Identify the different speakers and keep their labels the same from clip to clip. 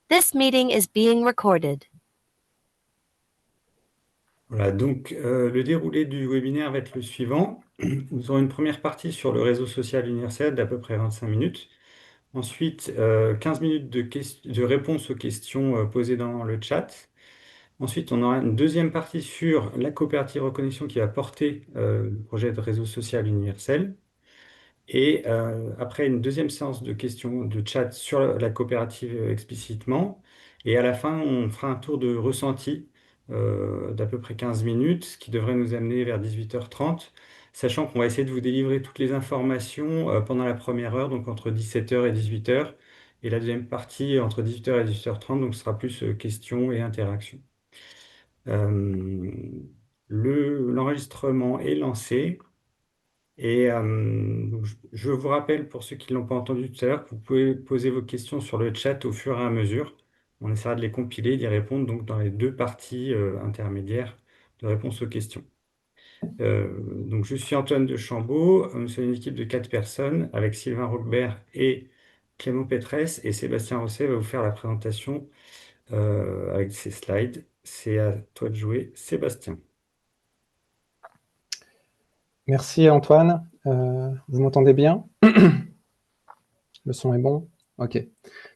Speaker 1: This meeting is being recorded.
Speaker 2: Voilà, donc le déroulé du webinaire va être le suivant. Nous aurons une première partie sur le réseau social universel d'à peu près 25 minutes. Ensuite, 15 minutes de réponse aux questions posées dans le chat. Ensuite, on aura une deuxième partie sur la coopérative reconnexion qui va porter le projet de réseau social universel. Et après, une deuxième séance de questions de chat sur la coopérative explicitement. Et à la fin, on fera un tour de ressenti d'à peu près 15 minutes, ce qui devrait nous amener vers 18h30, sachant qu'on va essayer de vous délivrer toutes les informations pendant la première heure, donc entre 17h et 18h, et la deuxième partie entre 18h et 18h30, donc ce sera plus questions et interactions. L'enregistrement est lancé. Et donc, je vous rappelle, pour ceux qui ne l'ont pas entendu tout à l'heure, que vous pouvez poser vos questions sur le chat au fur et à mesure. On essaiera de les compiler, d'y répondre donc dans les deux parties intermédiaires de réponse aux questions. Donc, je suis Antoine de Chambaud. Nous sommes une équipe de 4 personnes avec Sylvain Roquebert et Clément Pétresse. Et Sébastien Rosset va vous faire la présentation avec ses slides. C'est à toi de jouer, Sébastien.
Speaker 3: Merci Antoine. Vous m'entendez bien? Le son est bon? Ok,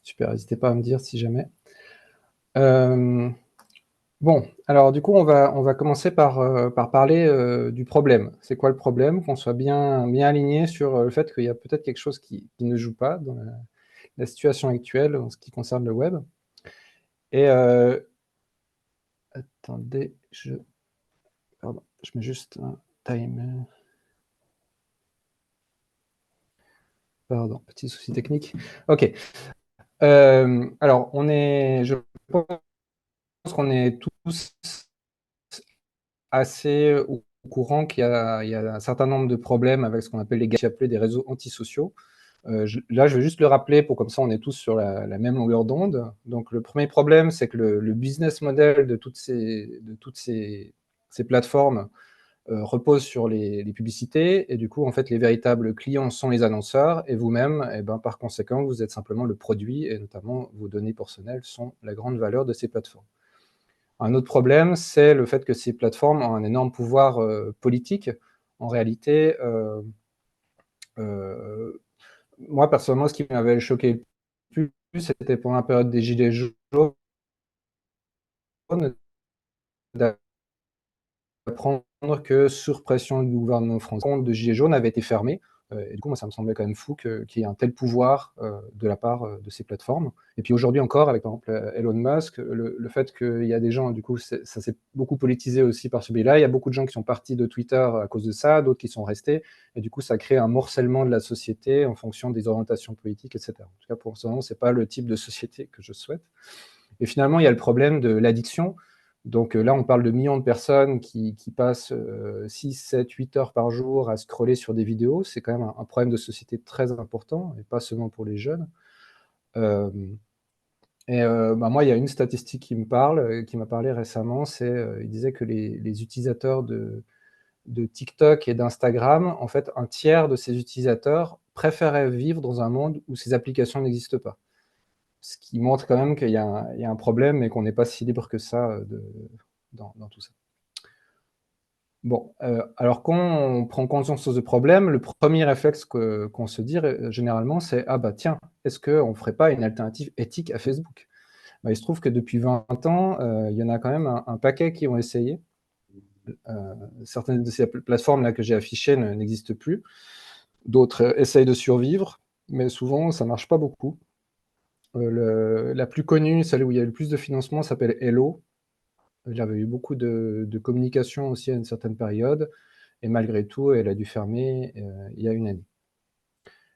Speaker 3: super, n'hésitez pas à me dire si jamais. Bon, alors du coup, on va commencer par parler du problème. C'est quoi le problème? Qu'on soit bien aligné sur le fait qu'il y a peut-être quelque chose qui ne joue pas dans la situation actuelle en ce qui concerne le web. Et attendez, pardon, je mets juste un timer. Pardon, petit souci technique. Ok. Alors, je pense qu'on est tous assez au courant qu'il y a un certain nombre de problèmes avec ce qu'on appelle des réseaux antisociaux. Là, je vais juste le rappeler pour comme ça on est tous sur la même longueur d'onde. Donc, le premier problème, c'est que le business model de toutes ces plateformes repose sur les publicités, et du coup, en fait, les véritables clients sont les annonceurs, et vous-même, par conséquent, vous êtes simplement le produit, et notamment vos données personnelles sont la grande valeur de ces plateformes. Un autre problème, c'est le fait que ces plateformes ont un énorme pouvoir politique. En réalité, moi, personnellement, ce qui m'avait choqué le plus, c'était pendant la période des Gilets jaunes, d'apprendre que, sur pression du gouvernement français, le compte de Gilets jaunes avait été fermé. Et du coup, moi, ça me semblait quand même fou qu'il y ait un tel pouvoir de la part de ces plateformes. Et puis aujourd'hui encore, avec par exemple Elon Musk, le fait qu'il y a des gens, du coup, ça s'est beaucoup politisé aussi par ce biais-là. Il y a beaucoup de gens qui sont partis de Twitter à cause de ça, d'autres qui sont restés. Et du coup, ça crée un morcellement de la société en fonction des orientations politiques, etc. En tout cas, pour ce moment, ce n'est pas le type de société que je souhaite. Et finalement, il y a le problème de l'addiction. Donc là, on parle de millions de personnes qui passent 6, 7, 8 heures par jour à scroller sur des vidéos. C'est quand même un problème de société très important, et pas seulement pour les jeunes. Moi, il y a une statistique qui m'a parlé récemment, il disait que les utilisateurs de TikTok et d'Instagram, en fait, un tiers de ces utilisateurs préféraient vivre dans un monde où ces applications n'existent pas. Ce qui montre quand même qu'il y a un problème et qu'on n'est pas si libre que ça dans tout ça. Bon, alors quand on prend conscience de ce problème, le premier réflexe qu'on se dit généralement, c'est « Ah bah tiens, est-ce qu'on ne ferait pas une alternative éthique à Facebook ?» Il se trouve que depuis 20 ans, il y en a quand même un paquet qui ont essayé. Certaines de ces plateformes-là que j'ai affichées n'existent plus. D'autres essayent de survivre, mais souvent, ça ne marche pas beaucoup. La plus connue, celle où il y a le plus de financement, s'appelle Hello. Il y avait eu beaucoup de communication aussi à une certaine période, et malgré tout, elle a dû fermer il y a une année.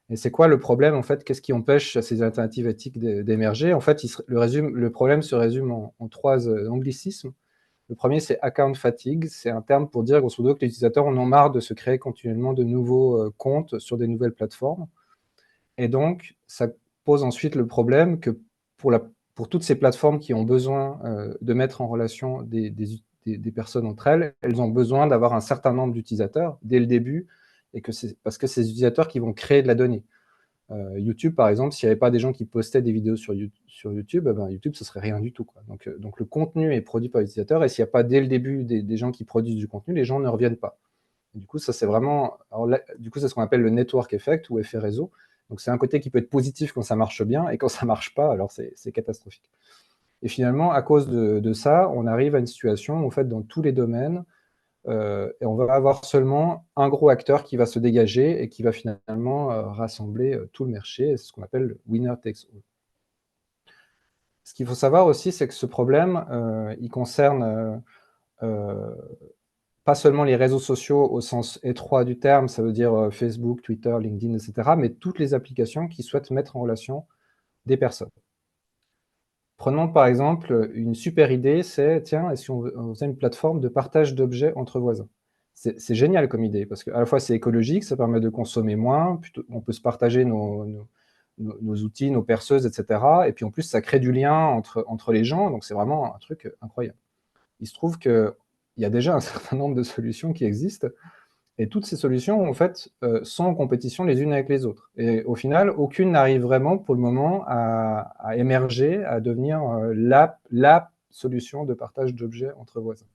Speaker 3: Et c'est quoi le problème, en fait? Qu'est-ce qui empêche ces alternatives éthiques d'émerger? En fait, le problème se résume en 3 anglicismes. Le premier, c'est account fatigue. C'est un terme pour dire, grosso modo, que les utilisateurs en ont marre de se créer continuellement de nouveaux comptes sur des nouvelles plateformes. Et donc, ça pose ensuite le problème que pour toutes ces plateformes qui ont besoin de mettre en relation des personnes entre elles, elles ont besoin d'avoir un certain nombre d'utilisateurs dès le début, parce que c'est ces utilisateurs qui vont créer de la donnée. YouTube, par exemple, s'il n'y avait pas des gens qui postaient des vidéos sur YouTube, YouTube, ce serait rien du tout, quoi. Donc le contenu est produit par l'utilisateur, et s'il n'y a pas dès le début des gens qui produisent du contenu, les gens ne reviennent pas. Et du coup, ça, c'est vraiment... Alors là, du coup, c'est ce qu'on appelle le network effect ou effet réseau. Donc c'est un côté qui peut être positif quand ça marche bien, et quand ça marche pas, alors c'est catastrophique. Et finalement, à cause de ça, on arrive à une situation où, en fait, dans tous les domaines, et on va avoir seulement un gros acteur qui va se dégager et qui va finalement rassembler tout le marché. C'est ce qu'on appelle le winner takes all. Ce qu'il faut savoir aussi, c'est que ce problème, il concerne pas seulement les réseaux sociaux au sens étroit du terme, ça veut dire Facebook, Twitter, LinkedIn, etc., mais toutes les applications qui souhaitent mettre en relation des personnes. Prenons par exemple une super idée, c'est, tiens, est-ce qu'on faisait une plateforme de partage d'objets entre voisins? C'est génial comme idée, parce qu'à la fois c'est écologique, ça permet de consommer moins, on peut se partager nos outils, nos perceuses, etc. Et puis en plus, ça crée du lien entre les gens, donc c'est vraiment un truc incroyable. Il se trouve qu'il y a déjà un certain nombre de solutions qui existent, et toutes ces solutions, en fait, sont en compétition les unes avec les autres. Et au final, aucune n'arrive vraiment, pour le moment, à émerger, à devenir la solution de partage d'objets entre voisins.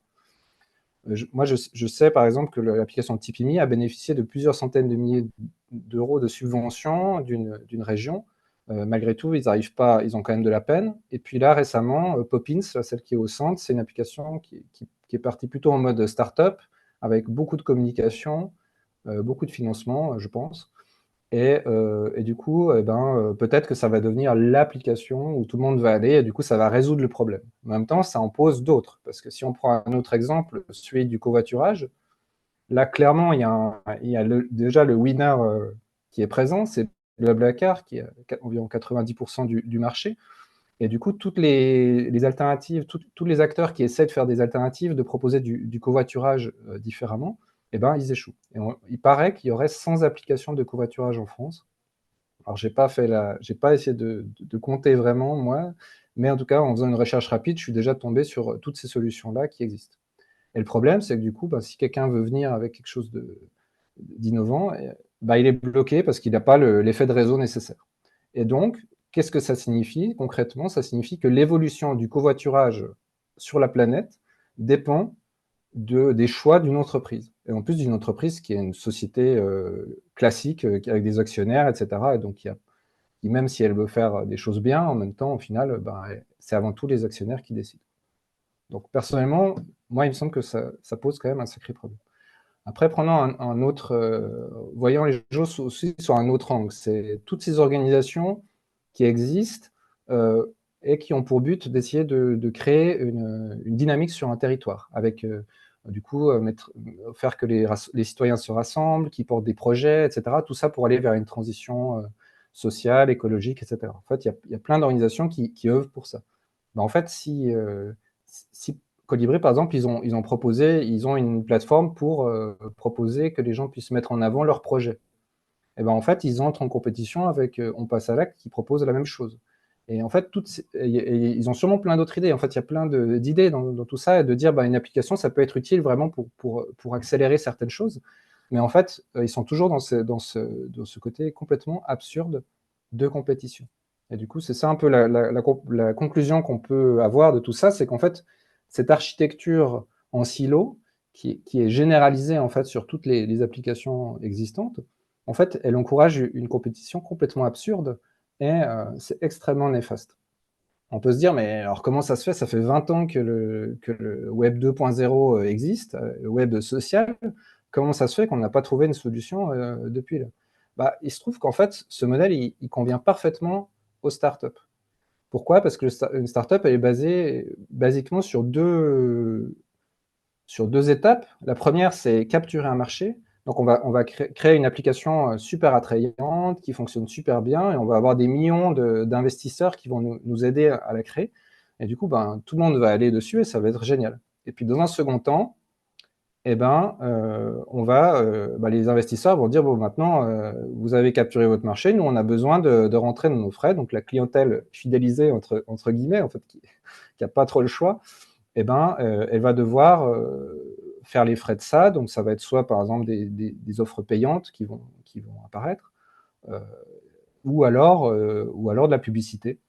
Speaker 3: Moi, je sais, par exemple, que l'application Tipeee a bénéficié de plusieurs centaines de milliers d'euros de subventions d'une région. Malgré tout, ils n'arrivent pas, ils ont quand même de la peine. Et puis là, récemment, Poppins, celle qui est au centre, c'est une application qui est partie plutôt en mode start-up, avec beaucoup de communication, beaucoup de financement, je pense. Et du coup, peut-être que ça va devenir l'application où tout le monde va aller, et du coup, ça va résoudre le problème. En même temps, ça en pose d'autres, parce que si on prend un autre exemple, celui du covoiturage, là, clairement, il y a déjà le winner qui est présent, c'est BlaBlaCar, qui a environ 90% du marché. Et du coup, toutes les alternatives, tous les acteurs qui essaient de faire des alternatives, de proposer du covoiturage différemment, eh ben, ils échouent. Et il paraît qu'il y aurait 100 applications de covoiturage en France. Alors, j'ai pas essayé de compter vraiment, moi, mais en tout cas, en faisant une recherche rapide, je suis déjà tombé sur toutes ces solutions-là qui existent. Et le problème, c'est que du coup, si quelqu'un veut venir avec quelque chose d'innovant, il est bloqué parce qu'il n'a pas l'effet de réseau nécessaire. Et donc, qu'est-ce que ça signifie concrètement? Ça signifie que l'évolution du covoiturage sur la planète dépend des choix d'une entreprise. Et en plus d'une entreprise qui est une société classique, avec des actionnaires, etc. Et donc, qui, même si elle veut faire des choses bien, en même temps, au final, c'est avant tout les actionnaires qui décident. Donc, personnellement, moi, il me semble que ça pose quand même un sacré problème. Après, prenons un autre, voyons les choses aussi sur un autre angle. C'est toutes ces organisations qui existent et qui ont pour but d'essayer de créer une dynamique sur un territoire, avec du coup faire que les citoyens se rassemblent, qui portent des projets, etc. Tout ça pour aller vers une transition sociale, écologique, etc. En fait, il y a plein d'organisations qui œuvrent pour ça. En fait, si Colibri, par exemple, ils ont une plateforme pour proposer que les gens puissent mettre en avant leurs projets. Et en fait, ils entrent en compétition avec On passe à l'acte qui propose la même chose. Et en fait, ils ont sûrement plein d'autres idées. En fait, il y a plein d'idées dans tout ça, et de dire une application, ça peut être utile vraiment pour accélérer certaines choses. Mais en fait, ils sont toujours dans ce côté complètement absurde de compétition. Et du coup, c'est ça un peu la conclusion qu'on peut avoir de tout ça, c'est qu'en fait, cette architecture en silo, qui est généralisée en fait sur toutes les applications existantes, en fait, elle encourage une compétition complètement absurde, et c'est extrêmement néfaste. On peut se dire, mais alors comment ça se fait? Ça fait 20 ans que le Web 2.0 existe, le web social. Comment ça se fait qu'on n'a pas trouvé une solution depuis là? Il se trouve qu'en fait, ce modèle, il convient parfaitement aux startups. Pourquoi? Parce que une startup, elle est basée basiquement sur deux étapes. La première, c'est capturer un marché. Donc, on va créer une application super attrayante, qui fonctionne super bien, et on va avoir des millions d'investisseurs qui vont nous aider à la créer. Et du coup, tout le monde va aller dessus, et ça va être génial. Et puis, dans un second temps, les investisseurs vont dire, bon, maintenant, vous avez capturé votre marché, nous, on a besoin de rentrer dans nos frais. Donc, la clientèle fidélisée, entre guillemets, en fait, qui n'a pas trop le choix, elle va devoir faire les frais de ça. Donc, ça va être soit, par exemple, des offres payantes qui vont apparaître, ou alors de la publicité.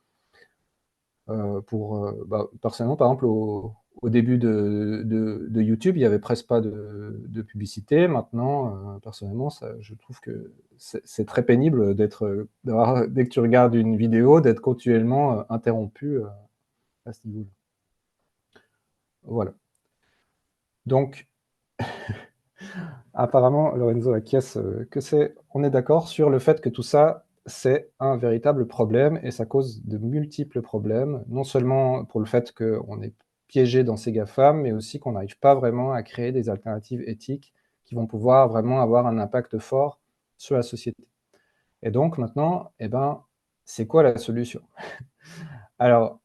Speaker 3: Personnellement, par exemple, au début de YouTube, il n'y avait presque pas de publicité. Maintenant, personnellement, je trouve que c'est très pénible dès que tu regardes une vidéo, d'être continuellement interrompu à ce niveau-là. Voilà. Donc, apparemment, Lorenzo acquiesce on est d'accord sur le fait que tout ça, c'est un véritable problème et ça cause de multiples problèmes, non seulement pour le fait qu'on est piégé dans ces GAFAM, mais aussi qu'on n'arrive pas vraiment à créer des alternatives éthiques qui vont pouvoir vraiment avoir un impact fort sur la société. Et donc maintenant, c'est quoi la solution? Alors,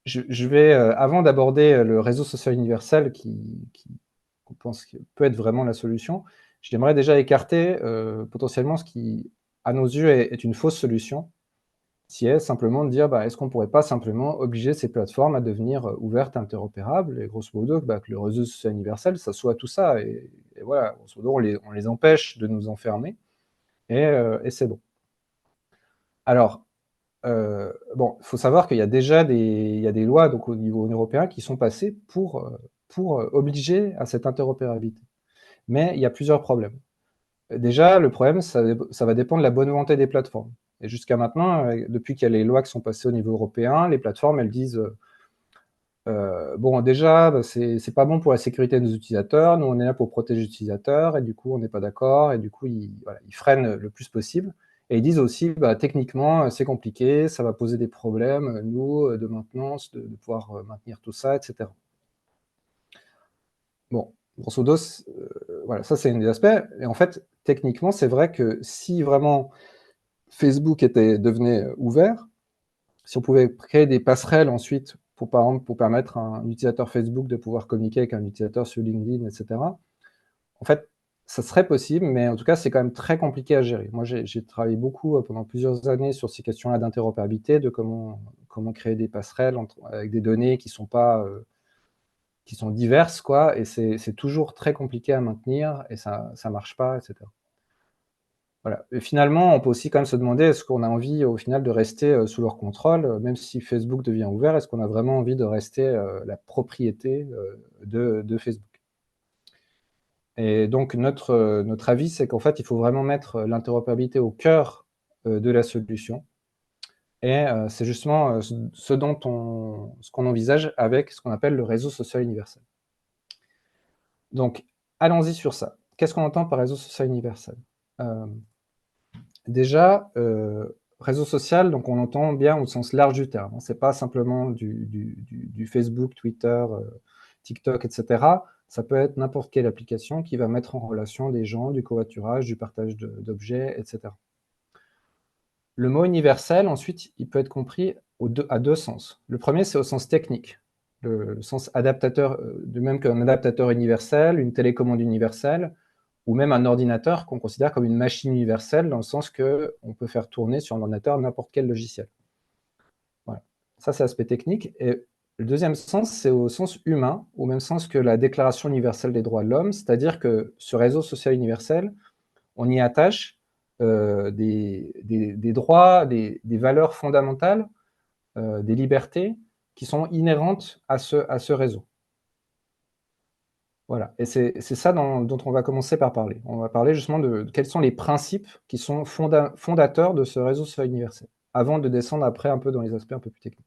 Speaker 3: je vais, avant d'aborder le réseau social universel qu'on pense que peut être vraiment la solution, j'aimerais déjà écarter potentiellement ce qui, à nos yeux, est une fausse solution, qui est simplement de dire, est-ce qu'on ne pourrait pas simplement obliger ces plateformes à devenir ouvertes, interopérables, et grosso modo, que le réseau social universel, ça soit tout ça, et voilà, grosso modo, on les empêche de nous enfermer, et c'est bon. Alors, bon, il faut savoir qu'il y a déjà il y a des lois donc, au niveau européen qui sont passées pour obliger à cette interopérabilité. Mais il y a plusieurs problèmes. Déjà, le problème, ça va dépendre de la bonne volonté des plateformes. Et jusqu'à maintenant, depuis qu'il y a les lois qui sont passées au niveau européen, les plateformes, elles disent bon, déjà, c'est pas bon pour la sécurité de nos utilisateurs, nous, on est là pour protéger les utilisateurs, et du coup, on n'est pas d'accord, et du coup, ils freinent le plus possible. Et ils disent aussi, techniquement, c'est compliqué, ça va poser des problèmes, nous, de maintenance, de pouvoir maintenir tout ça, etc. Bon, grosso modo, voilà, ça, c'est un des aspects. Et en fait, techniquement, c'est vrai que si vraiment Facebook devenait ouvert, si on pouvait créer des passerelles ensuite, par exemple, pour permettre à un utilisateur Facebook de pouvoir communiquer avec un utilisateur sur LinkedIn, etc., en fait, ça serait possible, mais en tout cas, c'est quand même très compliqué à gérer. Moi, j'ai travaillé beaucoup pendant plusieurs années sur ces questions-là d'interopérabilité, de comment créer des passerelles avec des données qui sont diverses, quoi, et c'est toujours très compliqué à maintenir, et ça marche pas, etc. Voilà. Et finalement, on peut aussi quand même se demander, est-ce qu'on a envie au final de rester sous leur contrôle, même si Facebook devient ouvert, est-ce qu'on a vraiment envie de rester la propriété de Facebook? Et donc notre avis, c'est qu'en fait, il faut vraiment mettre l'interopérabilité au cœur de la solution. Et c'est justement ce qu'on envisage avec ce qu'on appelle le réseau social universel. Donc, allons-y sur ça. Qu'est-ce qu'on entend par réseau social universel? Déjà, réseau social, donc on entend bien au sens large du terme, hein. C'est pas simplement du Facebook, Twitter, TikTok, etc. Ça peut être n'importe quelle application qui va mettre en relation des gens, du covoiturage, du partage d'objets, etc. Le mot universel, ensuite, il peut être compris à deux sens. Le premier, c'est au sens technique, le sens adaptateur, de même qu'un adaptateur universel, une télécommande universelle, ou même un ordinateur qu'on considère comme une machine universelle, dans le sens qu'on peut faire tourner sur un ordinateur n'importe quel logiciel. Voilà. Ça, c'est l'aspect technique. Et le deuxième sens, c'est au sens humain, au même sens que la Déclaration universelle des droits de l'homme, c'est-à-dire que ce réseau social universel, on y attache des droits, des valeurs fondamentales, des libertés qui sont inhérentes à ce réseau. Voilà, et c'est ça dont on va commencer par parler. On va parler justement de quels sont les principes qui sont fondateurs de ce réseau social universel, avant de descendre après un peu dans les aspects un peu plus techniques.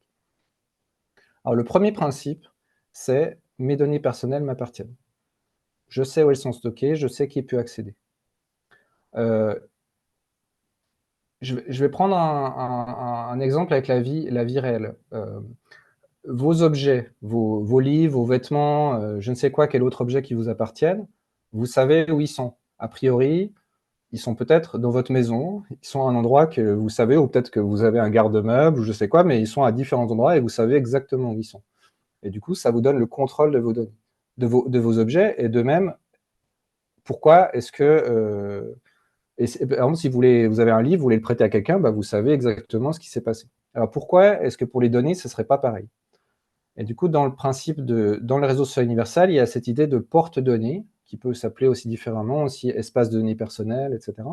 Speaker 3: Alors le premier principe, c'est « mes données personnelles m'appartiennent ». Je sais où elles sont stockées, je sais qui peut accéder. Je vais prendre un exemple avec la vie réelle. Vos objets, vos livres, vos vêtements, je ne sais quoi, quel autre objet qui vous appartiennent, vous savez où ils sont. A priori, ils sont peut-être dans votre maison, ils sont à un endroit que vous savez, ou peut-être que vous avez un garde-meuble, ou je sais quoi, mais ils sont à différents endroits et vous savez exactement où ils sont. Et du coup, ça vous donne le contrôle de vos données, de vos objets, et de même, pourquoi est-ce que... par exemple, si vous avez un livre, vous voulez le prêter à quelqu'un, vous savez exactement ce qui s'est passé. Alors pourquoi est-ce que pour les données, ce ne serait pas pareil? Et du coup, dans le réseau social universel, il y a cette idée de porte-données, qui peut s'appeler aussi différemment, aussi espace de données personnelles, etc.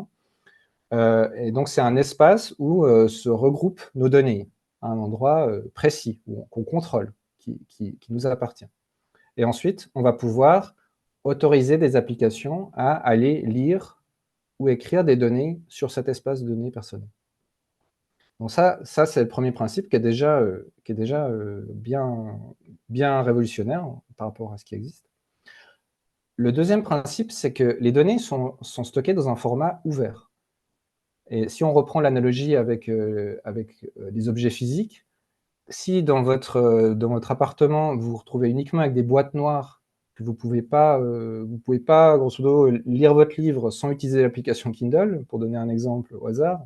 Speaker 3: Et donc, c'est un espace où se regroupent nos données, à un endroit précis, qu'on contrôle, qui nous appartient. Et ensuite, on va pouvoir autoriser des applications à aller lire ou écrire des données sur cet espace de données personnel. Donc ça c'est le premier principe qui est déjà bien révolutionnaire par rapport à ce qui existe. Le deuxième principe, c'est que les données sont stockées dans un format ouvert. Et si on reprend l'analogie avec des objets physiques, si dans votre appartement, vous vous retrouvez uniquement avec des boîtes noires, que vous pouvez pas, grosso modo, lire votre livre sans utiliser l'application Kindle, pour donner un exemple au hasard,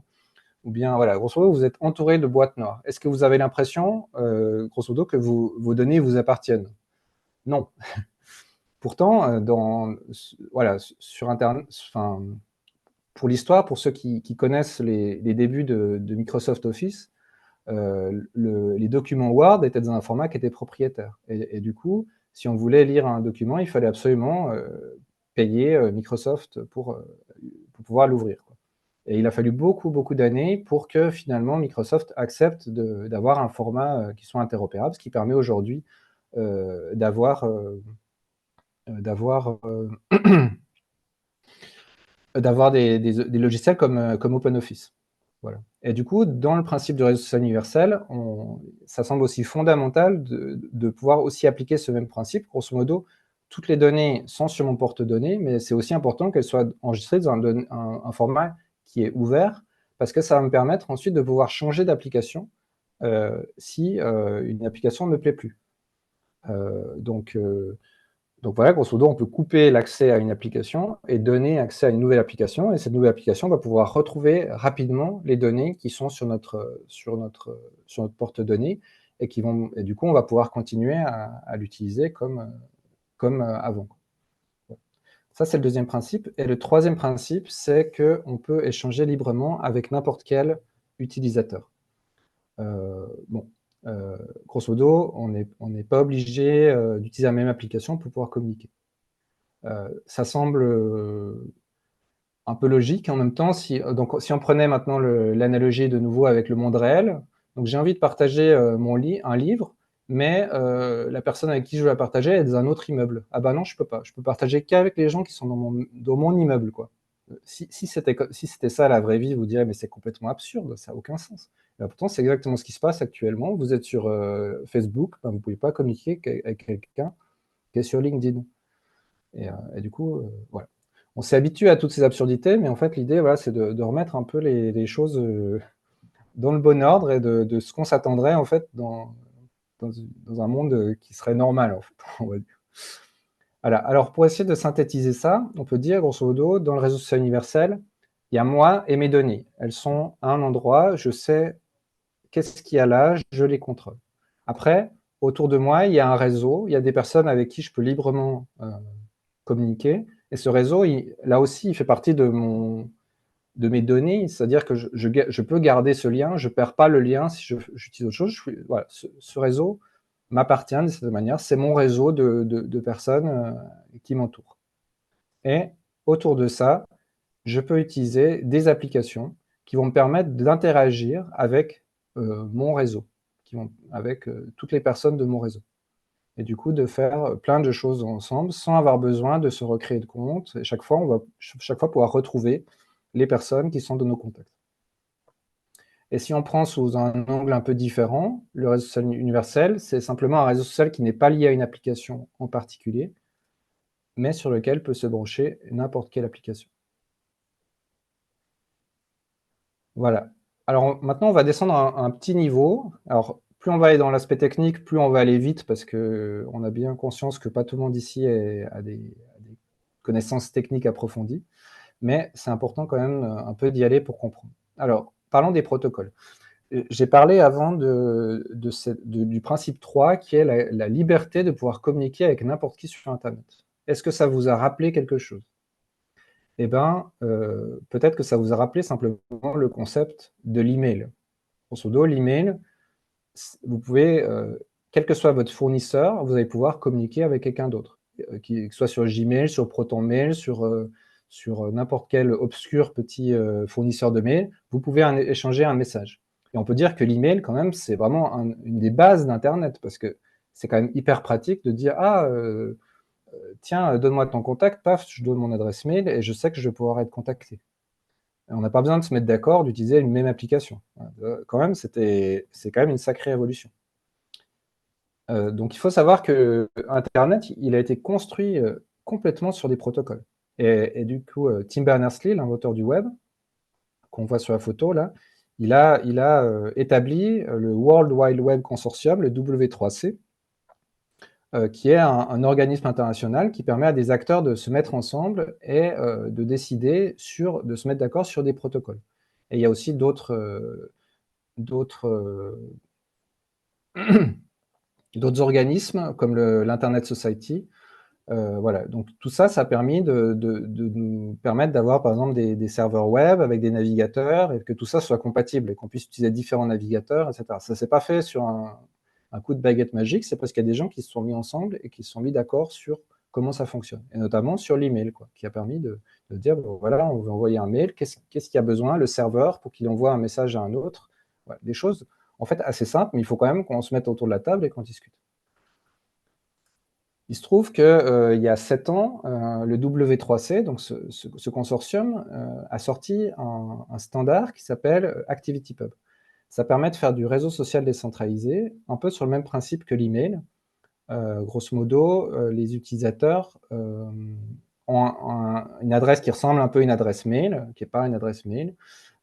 Speaker 3: ou bien, voilà, grosso modo, vous êtes entouré de boîtes noires. Est-ce que vous avez l'impression, grosso modo, que vos données vous appartiennent? Non. Pourtant, voilà, sur Internet, enfin, pour l'histoire, pour ceux qui connaissent les débuts de Microsoft Office, les documents Word étaient dans un format qui était propriétaire. Et du coup, si on voulait lire un document, il fallait absolument payer Microsoft pour pouvoir l'ouvrir. Et il a fallu beaucoup, beaucoup d'années pour que finalement Microsoft accepte d'avoir un format qui soit interopérable, ce qui permet aujourd'hui d'avoir des logiciels comme OpenOffice. Voilà. Et du coup, dans le principe du réseau social universel, ça semble aussi fondamental de pouvoir aussi appliquer ce même principe. Grosso modo, toutes les données sont sur mon porte-données, mais c'est aussi important qu'elles soient enregistrées dans un format qui est ouvert, parce que ça va me permettre ensuite de pouvoir changer d'application si une application ne me plaît plus. Donc voilà, grosso modo, on peut couper l'accès à une application et donner accès à une nouvelle application. Et cette nouvelle application va pouvoir retrouver rapidement les données qui sont sur notre porte-données et du coup, on va pouvoir continuer à l'utiliser comme avant. Ça, c'est le deuxième principe. Et le troisième principe, c'est qu'on peut échanger librement avec n'importe quel utilisateur. Bon, grosso modo, on n'est pas obligé d'utiliser la même application pour pouvoir communiquer. Ça semble un peu logique. En même temps, si on prenait maintenant l'analogie de nouveau avec le monde réel, donc j'ai envie de partager un livre, mais la personne avec qui je veux la partager est dans un autre immeuble. Ah bah non, je peux pas. Je peux partager qu'avec les gens qui sont dans mon immeuble, quoi. Si c'était ça la vraie vie, vous direz, mais c'est complètement absurde, ça n'a aucun sens. Et pourtant, c'est exactement ce qui se passe actuellement. Vous êtes sur Facebook, ben, vous ne pouvez pas communiquer avec quelqu'un qui est sur LinkedIn. Et du coup, voilà. On s'est habitué à toutes ces absurdités, mais en fait, l'idée, voilà, c'est de remettre un peu les choses dans le bon ordre et de ce qu'on s'attendrait, en fait, dans un monde qui serait normal, en fait, on va dire. Voilà. Alors, pour essayer de synthétiser ça, on peut dire, grosso modo, dans le réseau social universel, il y a moi et mes données. Elles sont à un endroit, je sais qu'est-ce qu'il y a là, je les contrôle. Après, autour de moi, il y a un réseau, il y a des personnes avec qui je peux librement communiquer. Et ce réseau, là aussi, il fait partie de mes données, c'est-à-dire que je peux garder ce lien, je ne perds pas le lien si j'utilise autre chose. Voilà, ce réseau m'appartient de cette manière, c'est mon réseau de personnes qui m'entourent. Et autour de ça, je peux utiliser des applications qui vont me permettre d'interagir avec mon réseau, avec toutes les personnes de mon réseau. Et du coup, de faire plein de choses ensemble sans avoir besoin de se recréer de compte. Et chaque fois, on va pouvoir retrouver les personnes qui sont dans nos contacts. Et si on prend sous un angle un peu différent, le réseau social universel, c'est simplement un réseau social qui n'est pas lié à une application en particulier, mais sur lequel peut se brancher n'importe quelle application. Voilà. Alors maintenant, on va descendre à un petit niveau. Alors, plus on va aller dans l'aspect technique, plus on va aller vite, parce qu'on a bien conscience que pas tout le monde ici a des connaissances techniques approfondies, mais c'est important quand même un peu d'y aller pour comprendre. Alors, parlons des protocoles. J'ai parlé avant du principe 3, qui est la liberté de pouvoir communiquer avec n'importe qui sur Internet. Est-ce que ça vous a rappelé quelque chose? Eh bien, peut-être que ça vous a rappelé simplement le concept de l'email. Grosso modo, l'email, vous pouvez, quel que soit votre fournisseur, vous allez pouvoir communiquer avec quelqu'un d'autre, que ce soit sur Gmail, sur ProtonMail, sur sur n'importe quel obscur petit fournisseur de mail, vous pouvez échanger un message. Et on peut dire que l'email, quand même, c'est vraiment une des bases d'Internet, parce que c'est quand même hyper pratique de dire « Ah, tiens, donne-moi ton contact, paf, je donne mon adresse mail et je sais que je vais pouvoir être contacté. » Et on n'a pas besoin de se mettre d'accord, d'utiliser une même application. Quand même, c'est quand même une sacrée révolution. Donc il faut savoir que Internet, il a été construit complètement sur des protocoles. Et du coup, Tim Berners-Lee, l'inventeur du web, qu'on voit sur la photo là, il a établi le World Wide Web Consortium, le W3C, qui est un organisme international qui permet à des acteurs de se mettre ensemble et de décider de se mettre d'accord sur des protocoles. Et il y a aussi d'autres organismes comme l'Internet Society. Voilà, donc tout ça, ça a permis de nous permettre d'avoir par exemple des serveurs web avec des navigateurs et que tout ça soit compatible et qu'on puisse utiliser différents navigateurs, etc. Ça ne s'est pas fait sur un coup de baguette magique, c'est parce qu'il y a des gens qui se sont mis ensemble et qui se sont mis d'accord sur comment ça fonctionne, et notamment sur l'email, qui a permis de dire, bon, voilà, on veut envoyer un mail, qu'est-ce qu'il y a besoin, le serveur, pour qu'il envoie un message à un autre, voilà, des choses en fait assez simples, mais il faut quand même qu'on se mette autour de la table et qu'on discute. Il se trouve qu'il y a 7 ans, le W3C, donc ce consortium, a sorti un standard qui s'appelle ActivityPub. Ça permet de faire du réseau social décentralisé, un peu sur le même principe que l'email. Grosso modo, les utilisateurs ont une adresse qui ressemble un peu à une adresse mail, qui n'est pas une adresse mail,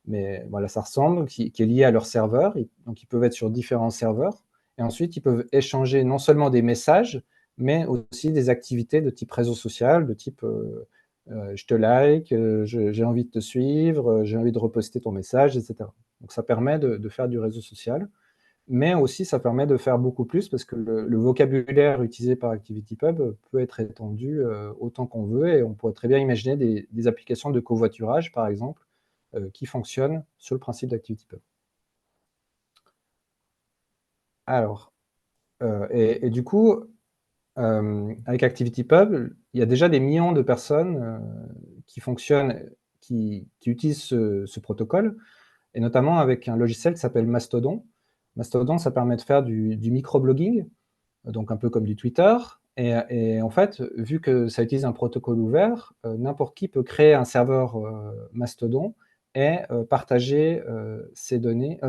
Speaker 3: mais voilà, ça ressemble, qui est liée à leur serveur. Donc, ils peuvent être sur différents serveurs. Et ensuite, ils peuvent échanger non seulement des messages, mais aussi des activités de type réseau social, de type je te like, j'ai envie de te suivre, j'ai envie de reposter ton message, etc. Donc, ça permet de faire du réseau social. Mais aussi, ça permet de faire beaucoup plus parce que le vocabulaire utilisé par ActivityPub peut être étendu autant qu'on veut, et on pourrait très bien imaginer des applications de covoiturage, par exemple, qui fonctionnent sur le principe d'ActivityPub. Alors, et du coup, avec ActivityPub, il y a déjà des millions de personnes qui fonctionnent, qui utilisent ce protocole, et notamment avec un logiciel qui s'appelle Mastodon. Mastodon, ça permet de faire du microblogging, donc un peu comme du Twitter. Et en fait, vu que ça utilise un protocole ouvert, n'importe qui peut créer un serveur Mastodon et partager ses données,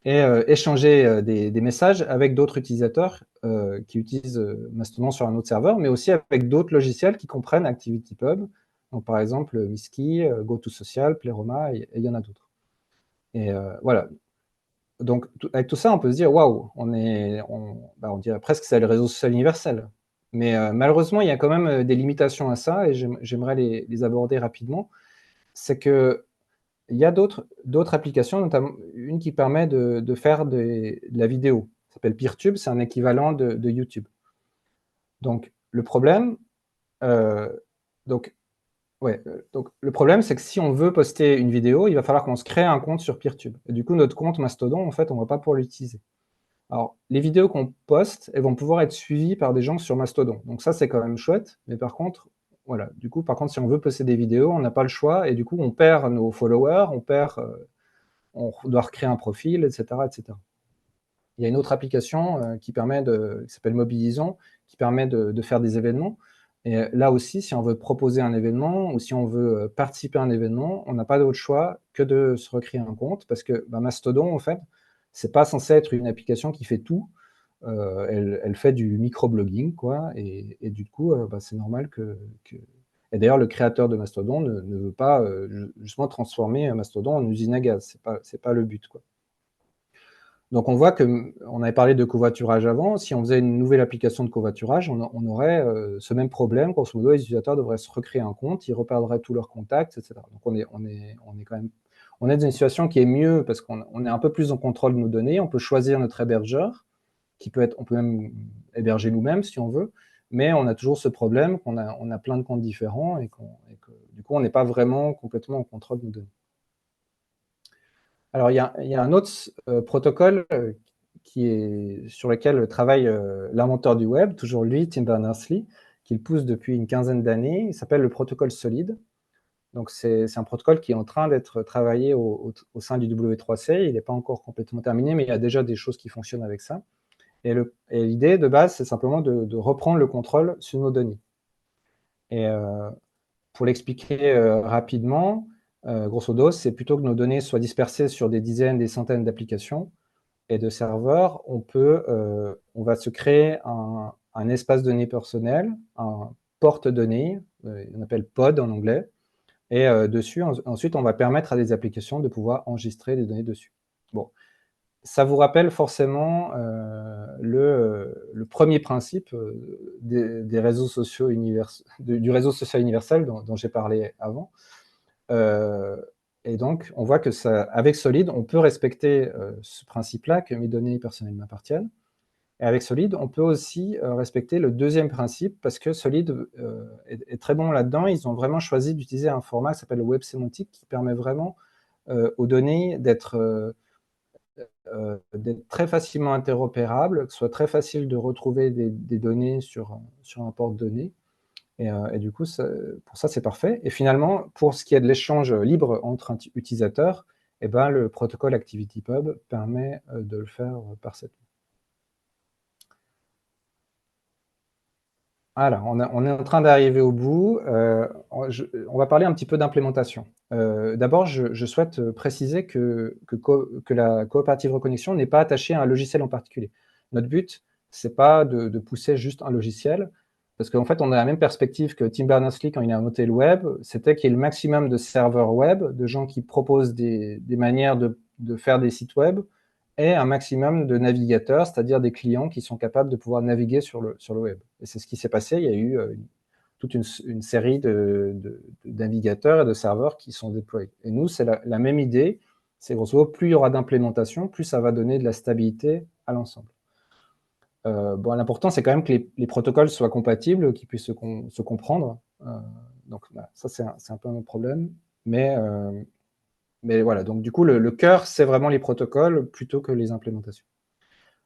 Speaker 3: et échanger des messages avec d'autres utilisateurs qui utilisent Mastodon sur un autre serveur, mais aussi avec d'autres logiciels qui comprennent ActivityPub. Donc par exemple, Misky, GoToSocial, Pleroma, et il y en a d'autres. Et voilà. Donc, avec tout ça, on peut se dire, waouh, on dirait presque que c'est le réseau social universel. Mais malheureusement, il y a quand même des limitations à ça, et j'aimerais les aborder rapidement. C'est qu'il y a d'autres applications, notamment une qui permet de faire de la vidéo. Ça s'appelle PeerTube, c'est un équivalent de YouTube. Donc, le problème, donc le problème, c'est que si on veut poster une vidéo, il va falloir qu'on se crée un compte sur PeerTube. Et du coup, notre compte Mastodon, en fait, on ne va pas pouvoir l'utiliser. Alors, les vidéos qu'on poste, elles vont pouvoir être suivies par des gens sur Mastodon. Donc ça, c'est quand même chouette. Mais par contre, voilà. Du coup, si on veut poster des vidéos, on n'a pas le choix. Et du coup, on perd nos followers, on doit recréer un profil, etc., etc. Il y a une autre application qui s'appelle Mobilisons, qui permet de faire des événements. Et là aussi, si on veut proposer un événement ou si on veut participer à un événement, on n'a pas d'autre choix que de se recréer un compte, parce que Mastodon, en fait, c'est pas censé être une application qui fait tout. Elle fait du microblogging, quoi, et du coup, c'est normal que... Et d'ailleurs, le créateur de Mastodon ne veut pas justement transformer Mastodon en usine à gaz. C'est pas le but, quoi. Donc on voit qu'on avait parlé de covoiturage avant. Si on faisait une nouvelle application de covoiturage, on aurait ce même problème. Grosso modo, les utilisateurs devraient se recréer un compte, ils reperdraient tous leurs contacts, etc. Donc on est quand même, on est dans une situation qui est mieux parce qu'on est un peu plus en contrôle de nos données. On peut choisir notre hébergeur, on peut même héberger nous-mêmes si on veut, mais on a toujours ce problème qu'on a plein de comptes différents et que du coup on n'est pas vraiment complètement en contrôle de nos données. Alors, il y a un autre protocole sur lequel travaille l'inventeur du web, toujours lui, Tim Berners-Lee, qu'il pousse depuis une quinzaine d'années. Il s'appelle le protocole Solid. Donc, c'est un protocole qui est en train d'être travaillé au sein du W3C. Il n'est pas encore complètement terminé, mais il y a déjà des choses qui fonctionnent avec ça. Et l'idée de base, c'est simplement de reprendre le contrôle sur nos données. Et pour l'expliquer rapidement, grosso modo, c'est plutôt que nos données soient dispersées sur des dizaines, des centaines d'applications et de serveurs, on va se créer un espace données personnel, un porte-données, on appelle pod en anglais, et dessus, ensuite, on va permettre à des applications de pouvoir enregistrer des données dessus. Bon, ça vous rappelle forcément le premier principe des réseaux sociaux du réseau social universel dont j'ai parlé avant. Et donc, on voit que avec Solid, on peut respecter ce principe-là, que mes données personnelles m'appartiennent. Et avec Solid, on peut aussi respecter le deuxième principe, parce que Solid est très bon là-dedans. Ils ont vraiment choisi d'utiliser un format qui s'appelle le Web Sémantique, qui permet vraiment aux données d'être très facilement interopérables, que ce soit très facile de retrouver des données sur un porte-données. Et du coup, pour ça, c'est parfait. Et finalement, pour ce qui est de l'échange libre entre utilisateurs, eh ben, le protocole ActivityPub permet de le faire par cette. Voilà, on est en train d'arriver au bout. On va parler un petit peu d'implémentation. D'abord, je souhaite préciser que la coopérative reconnexion n'est pas attachée à un logiciel en particulier. Notre but, c'est pas de pousser juste un logiciel, parce qu'en fait, on a la même perspective que Tim Berners-Lee quand il a inventé le web, c'était qu'il y ait le maximum de serveurs web, de gens qui proposent des manières de faire des sites web, et un maximum de navigateurs, c'est-à-dire des clients qui sont capables de pouvoir naviguer sur le web. Et c'est ce qui s'est passé. Il y a eu toute une série de navigateurs et de serveurs qui sont déployés. Et nous, c'est la même idée. C'est grosso modo, plus il y aura d'implémentation, plus ça va donner de la stabilité à l'ensemble. Bon, l'important, c'est quand même que les protocoles soient compatibles, qu'ils puissent se comprendre. Donc, bah, ça, c'est un peu un problème. Mais voilà, donc du coup, le cœur, c'est vraiment les protocoles plutôt que les implémentations.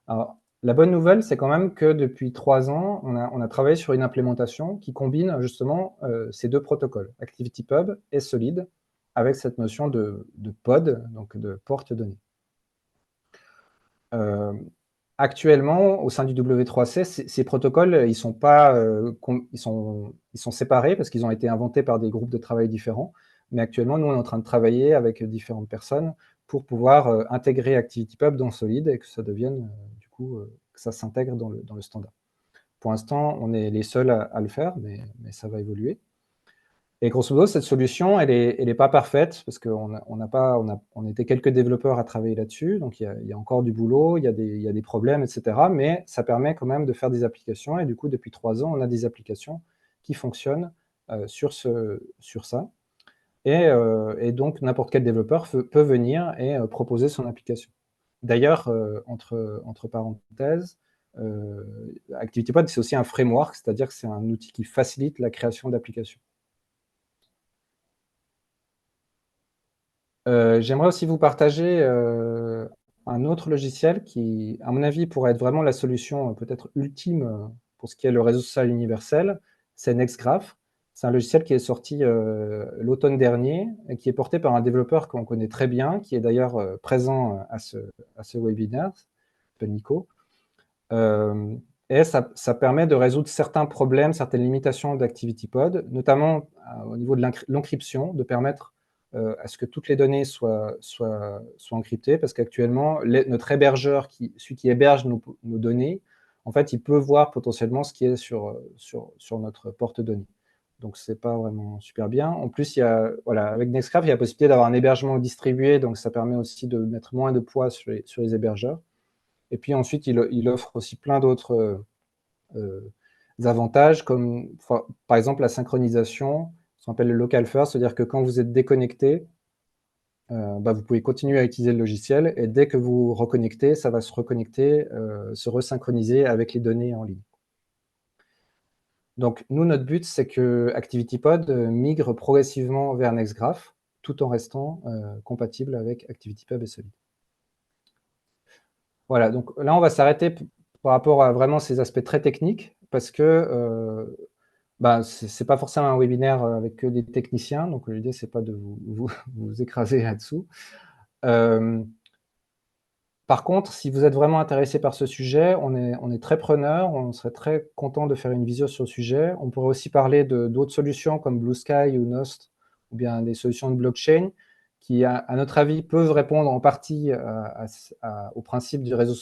Speaker 3: Alors, la bonne nouvelle, c'est quand même que depuis 3 ans, on a travaillé sur une implémentation qui combine justement ces deux protocoles, ActivityPub et Solid, avec cette notion de pod, donc de porte-données. Actuellement, au sein du W3C, ces protocoles, ils sont séparés parce qu'ils ont été inventés par des groupes de travail différents. Mais actuellement, nous, on est en train de travailler avec différentes personnes pour pouvoir intégrer ActivityPub dans Solid et que ça devienne, du coup, que ça s'intègre dans le standard. Pour l'instant, on est les seuls à le faire, mais ça va évoluer. Et grosso modo, cette solution, elle est pas parfaite parce on était quelques développeurs à travailler là-dessus, donc il y a encore du boulot, il y a des problèmes, etc. Mais ça permet quand même de faire des applications. Et du coup, depuis 3 ans, on a des applications qui fonctionnent sur ça. Et donc, n'importe quel développeur peut venir et proposer son application. D'ailleurs, entre parenthèses, ActivityPod, c'est aussi un framework, c'est-à-dire que c'est un outil qui facilite la création d'applications. J'aimerais aussi vous partager un autre logiciel qui, à mon avis, pourrait être vraiment la solution peut-être ultime pour ce qui est le réseau social universel, c'est Nextgraph. C'est un logiciel qui est sorti l'automne dernier et qui est porté par un développeur qu'on connaît très bien, qui est d'ailleurs présent à ce webinaire, qui s'appelle Nico. Et ça permet de résoudre certains problèmes, certaines limitations d'ActivityPod, notamment au niveau de l'encryption, de permettre à ce que toutes les données soient encryptées, parce qu'actuellement, notre hébergeur, celui qui héberge nos données, en fait, il peut voir potentiellement ce qui est sur notre porte-données. Donc, ce n'est pas vraiment super bien. En plus, avec Nextgraph, il y a la possibilité d'avoir un hébergement distribué, donc ça permet aussi de mettre moins de poids sur les hébergeurs. Et puis ensuite, il offre aussi plein d'autres avantages, comme par exemple la synchronisation, ce qu'on appelle le local first, c'est-à-dire que quand vous êtes déconnecté, vous pouvez continuer à utiliser le logiciel, et dès que vous reconnectez, ça va se reconnecter, se resynchroniser avec les données en ligne. Donc nous, notre but, c'est que ActivityPod migre progressivement vers Nextgraph, tout en restant compatible avec ActivityPub et Solid. Voilà, donc là, on va s'arrêter par rapport à vraiment ces aspects très techniques, parce que Bah, c'est pas forcément un webinaire avec que des techniciens, donc l'idée, c'est pas de vous écraser là-dessous. Par contre, si vous êtes vraiment intéressé par ce sujet, on est très preneur, on serait très content de faire une visio sur le sujet. On pourrait aussi parler d'autres solutions comme Blue Sky ou Nost, ou bien des solutions de blockchain qui, à notre avis, peuvent répondre en partie au principe du réseau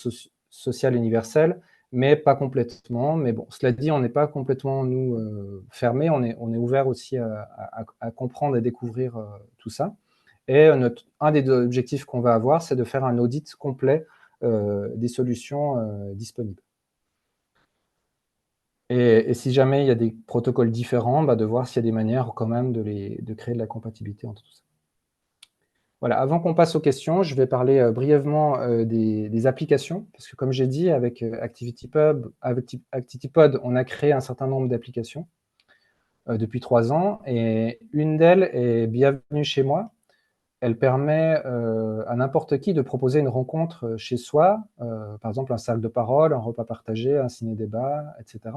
Speaker 3: social universel, mais pas complètement. Mais bon, cela dit, on n'est pas complètement, nous, fermés, on est ouvert aussi à comprendre et découvrir tout ça. Et un des objectifs qu'on va avoir, c'est de faire un audit complet des solutions disponibles. Et si jamais il y a des protocoles différents, bah, de voir s'il y a des manières quand même de créer de la compatibilité entre tout ça. Voilà, avant qu'on passe aux questions, je vais parler brièvement des applications, parce que comme j'ai dit, avec ActivityPub, on a créé un certain nombre d'applications depuis 3 ans, et une d'elles est Bienvenue chez moi. Elle permet à n'importe qui de proposer une rencontre chez soi, par exemple un cercle de parole, un repas partagé, un ciné-débat, etc.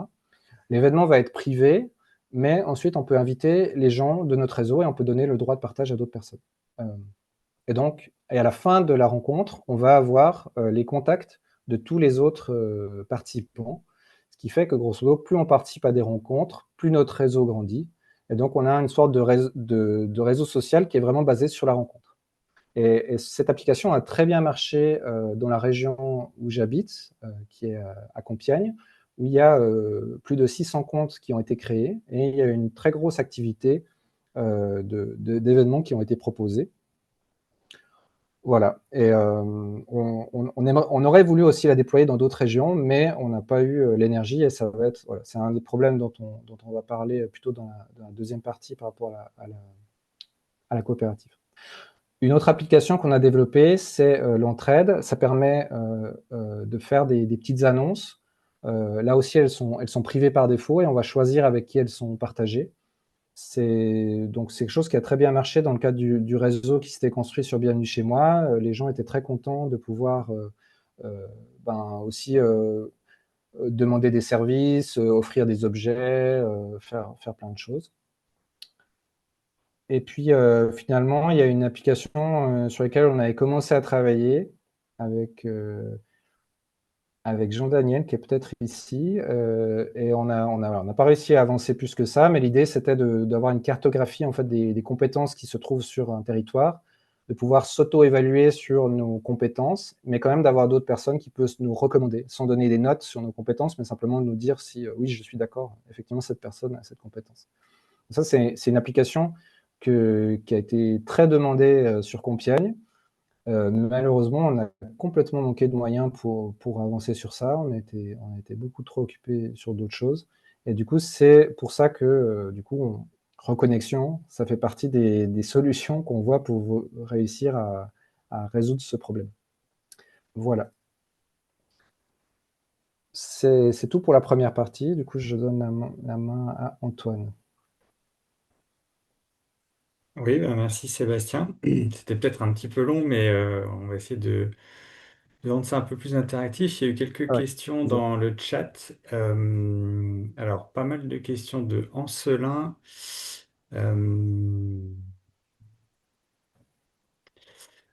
Speaker 3: L'événement va être privé, mais ensuite on peut inviter les gens de notre réseau et on peut donner le droit de partage à d'autres personnes. Et à la fin de la rencontre, on va avoir les contacts de tous les autres participants, ce qui fait que grosso modo, plus on participe à des rencontres, plus notre réseau grandit. Et donc on a une sorte de réseau social qui est vraiment basé sur la rencontre. Et cette application a très bien marché dans la région où j'habite, qui est à Compiègne, où il y a plus de 600 comptes qui ont été créés et il y a une très grosse activité d'événements qui ont été proposés. Voilà. Et on aurait voulu aussi la déployer dans d'autres régions, mais on n'a pas eu l'énergie et ça va être, voilà, c'est un des problèmes dont on va parler plutôt dans la deuxième partie par rapport à la coopérative. Une autre application qu'on a développée, c'est l'entraide. Ça permet de faire des petites annonces. Là aussi, elles sont privées par défaut et on va choisir avec qui elles sont partagées. Donc c'est quelque chose qui a très bien marché dans le cadre du réseau qui s'était construit sur Bienvenue chez moi. Les gens étaient très contents de pouvoir aussi demander des services, offrir des objets, faire plein de choses. Et puis finalement, il y a une application sur laquelle on avait commencé à travailler avec Jean Daniel, qui est peut-être ici, et on n'a pas réussi à avancer plus que ça, mais l'idée, c'était d'avoir une cartographie en fait, des compétences qui se trouvent sur un territoire, de pouvoir s'auto-évaluer sur nos compétences, mais quand même d'avoir d'autres personnes qui peuvent nous recommander, sans donner des notes sur nos compétences, mais simplement nous dire si, oui, je suis d'accord, effectivement, cette personne a cette compétence. Ça, c'est une application qui a été très demandée sur Compiègne. Malheureusement, on a complètement manqué de moyens pour avancer sur ça. On était beaucoup trop occupés sur d'autres choses. Et du coup, c'est pour ça que, Reconnexion, ça fait partie des solutions qu'on voit pour réussir à résoudre ce problème. Voilà. C'est tout pour la première partie. Du coup, je donne la main à Antoine.
Speaker 2: Oui, merci Sébastien. C'était peut-être un petit peu long, mais on va essayer de rendre ça un peu plus interactif. Il y a eu quelques
Speaker 3: Ouais,
Speaker 2: questions
Speaker 3: disons.
Speaker 2: dans le chat. Alors, pas mal de questions de Ancelin.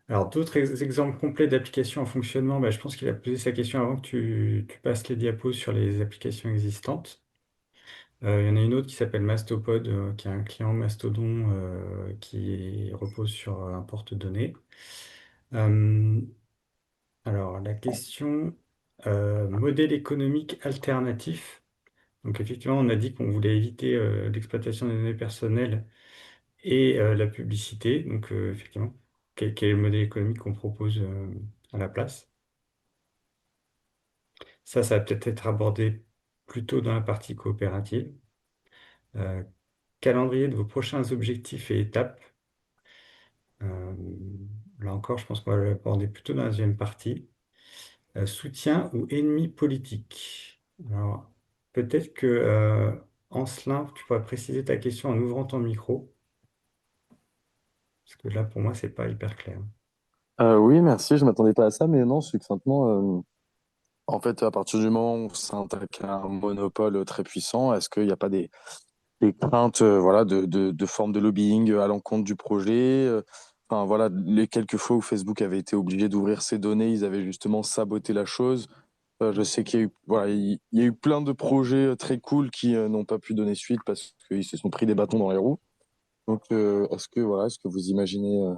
Speaker 2: Alors, d'autres exemples complets d'applications en fonctionnement, bah, je pense qu'il a posé sa question avant que tu passes les diapos sur les applications existantes. Il y en a une autre qui s'appelle Mastopod, qui est un client Mastodon qui repose sur un porte-données. Alors, la question modèle économique alternatif. Donc, effectivement, on a dit qu'on voulait éviter l'exploitation des données personnelles et la publicité. Donc, effectivement, quel est le modèle économique qu'on propose à la place? Ça va peut-être être abordé plutôt dans la partie coopérative. Euh, Calendrier de vos prochains objectifs et étapes. Euh, Là encore, je pense qu'on va l'aborder plutôt dans la deuxième partie. Soutien ou ennemi politique. Alors, peut-être que Ancelin, tu pourrais préciser ta question en ouvrant ton micro, parce que là, pour moi, c'est pas hyper clair.
Speaker 4: Oui, merci, je m'attendais pas à ça, mais non, succinctement, en fait, à partir du moment où on s'attaque à un monopole très puissant, est-ce qu'il n'y a pas des des craintes voilà, de forme de lobbying à l'encontre du projet. Enfin, voilà, les quelques fois où Facebook avait été obligé d'ouvrir ses données, ils avaient justement saboté la chose. Je sais qu'il y a eu, voilà, il y a eu plein de projets très cool qui n'ont pas pu donner suite parce qu'ils se sont pris des bâtons dans les roues. Donc, est-ce que vous imaginez,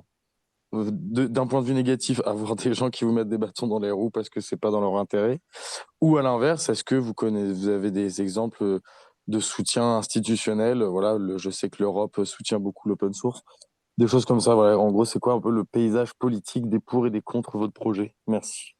Speaker 4: d'un point de vue négatif, avoir des gens qui vous mettent des bâtons dans les roues parce que c'est pas dans leur intérêt? Ou à l'inverse, est-ce que vous avez des exemples de soutien institutionnel? Voilà, je sais que l'Europe soutient beaucoup l'open source. Des choses comme ça, voilà. En gros, c'est quoi un peu le paysage politique des pour et des contre votre projet? Merci.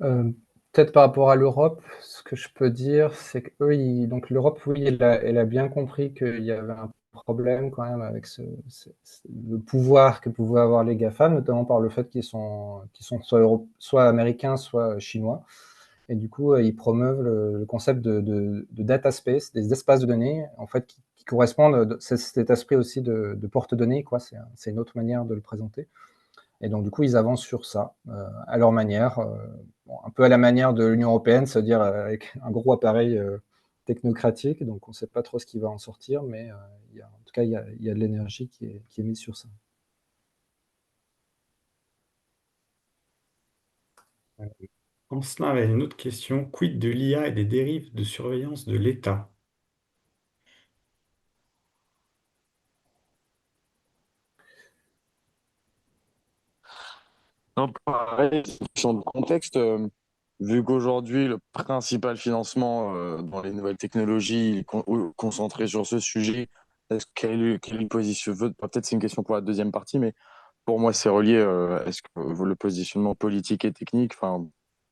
Speaker 3: Euh, Peut-être par rapport à l'Europe, ce que je peux dire, c'est que donc l'Europe, oui, elle a bien compris qu'il y avait un problème quand même avec le pouvoir que pouvaient avoir les GAFA, notamment par le fait qu'ils sont soit américains, soit chinois. Et du coup, ils promeuvent le concept de data space, des espaces de données, en fait, qui correspondent, c'est cet esprit aussi de porte-données, quoi. C'est une autre manière de le présenter. Et donc, du coup, ils avancent sur ça, à leur manière, bon, un peu à la manière de l'Union européenne, c'est-à-dire avec un gros appareil technocratique. Donc, on ne sait pas trop ce qui va en sortir, mais en tout cas, il y a de l'énergie qui est mise sur ça.
Speaker 2: Ancelin avait une autre question. Quid de l'IA et des dérives de surveillance de l'État?
Speaker 4: Non, pareil, c'est une question de contexte. Vu qu'aujourd'hui, le principal financement dans les nouvelles technologies est concentré sur ce sujet, quelle est le position? Peut-être c'est une question pour la deuxième partie, mais pour moi, c'est relié. Est-ce que le positionnement politique et technique, enfin,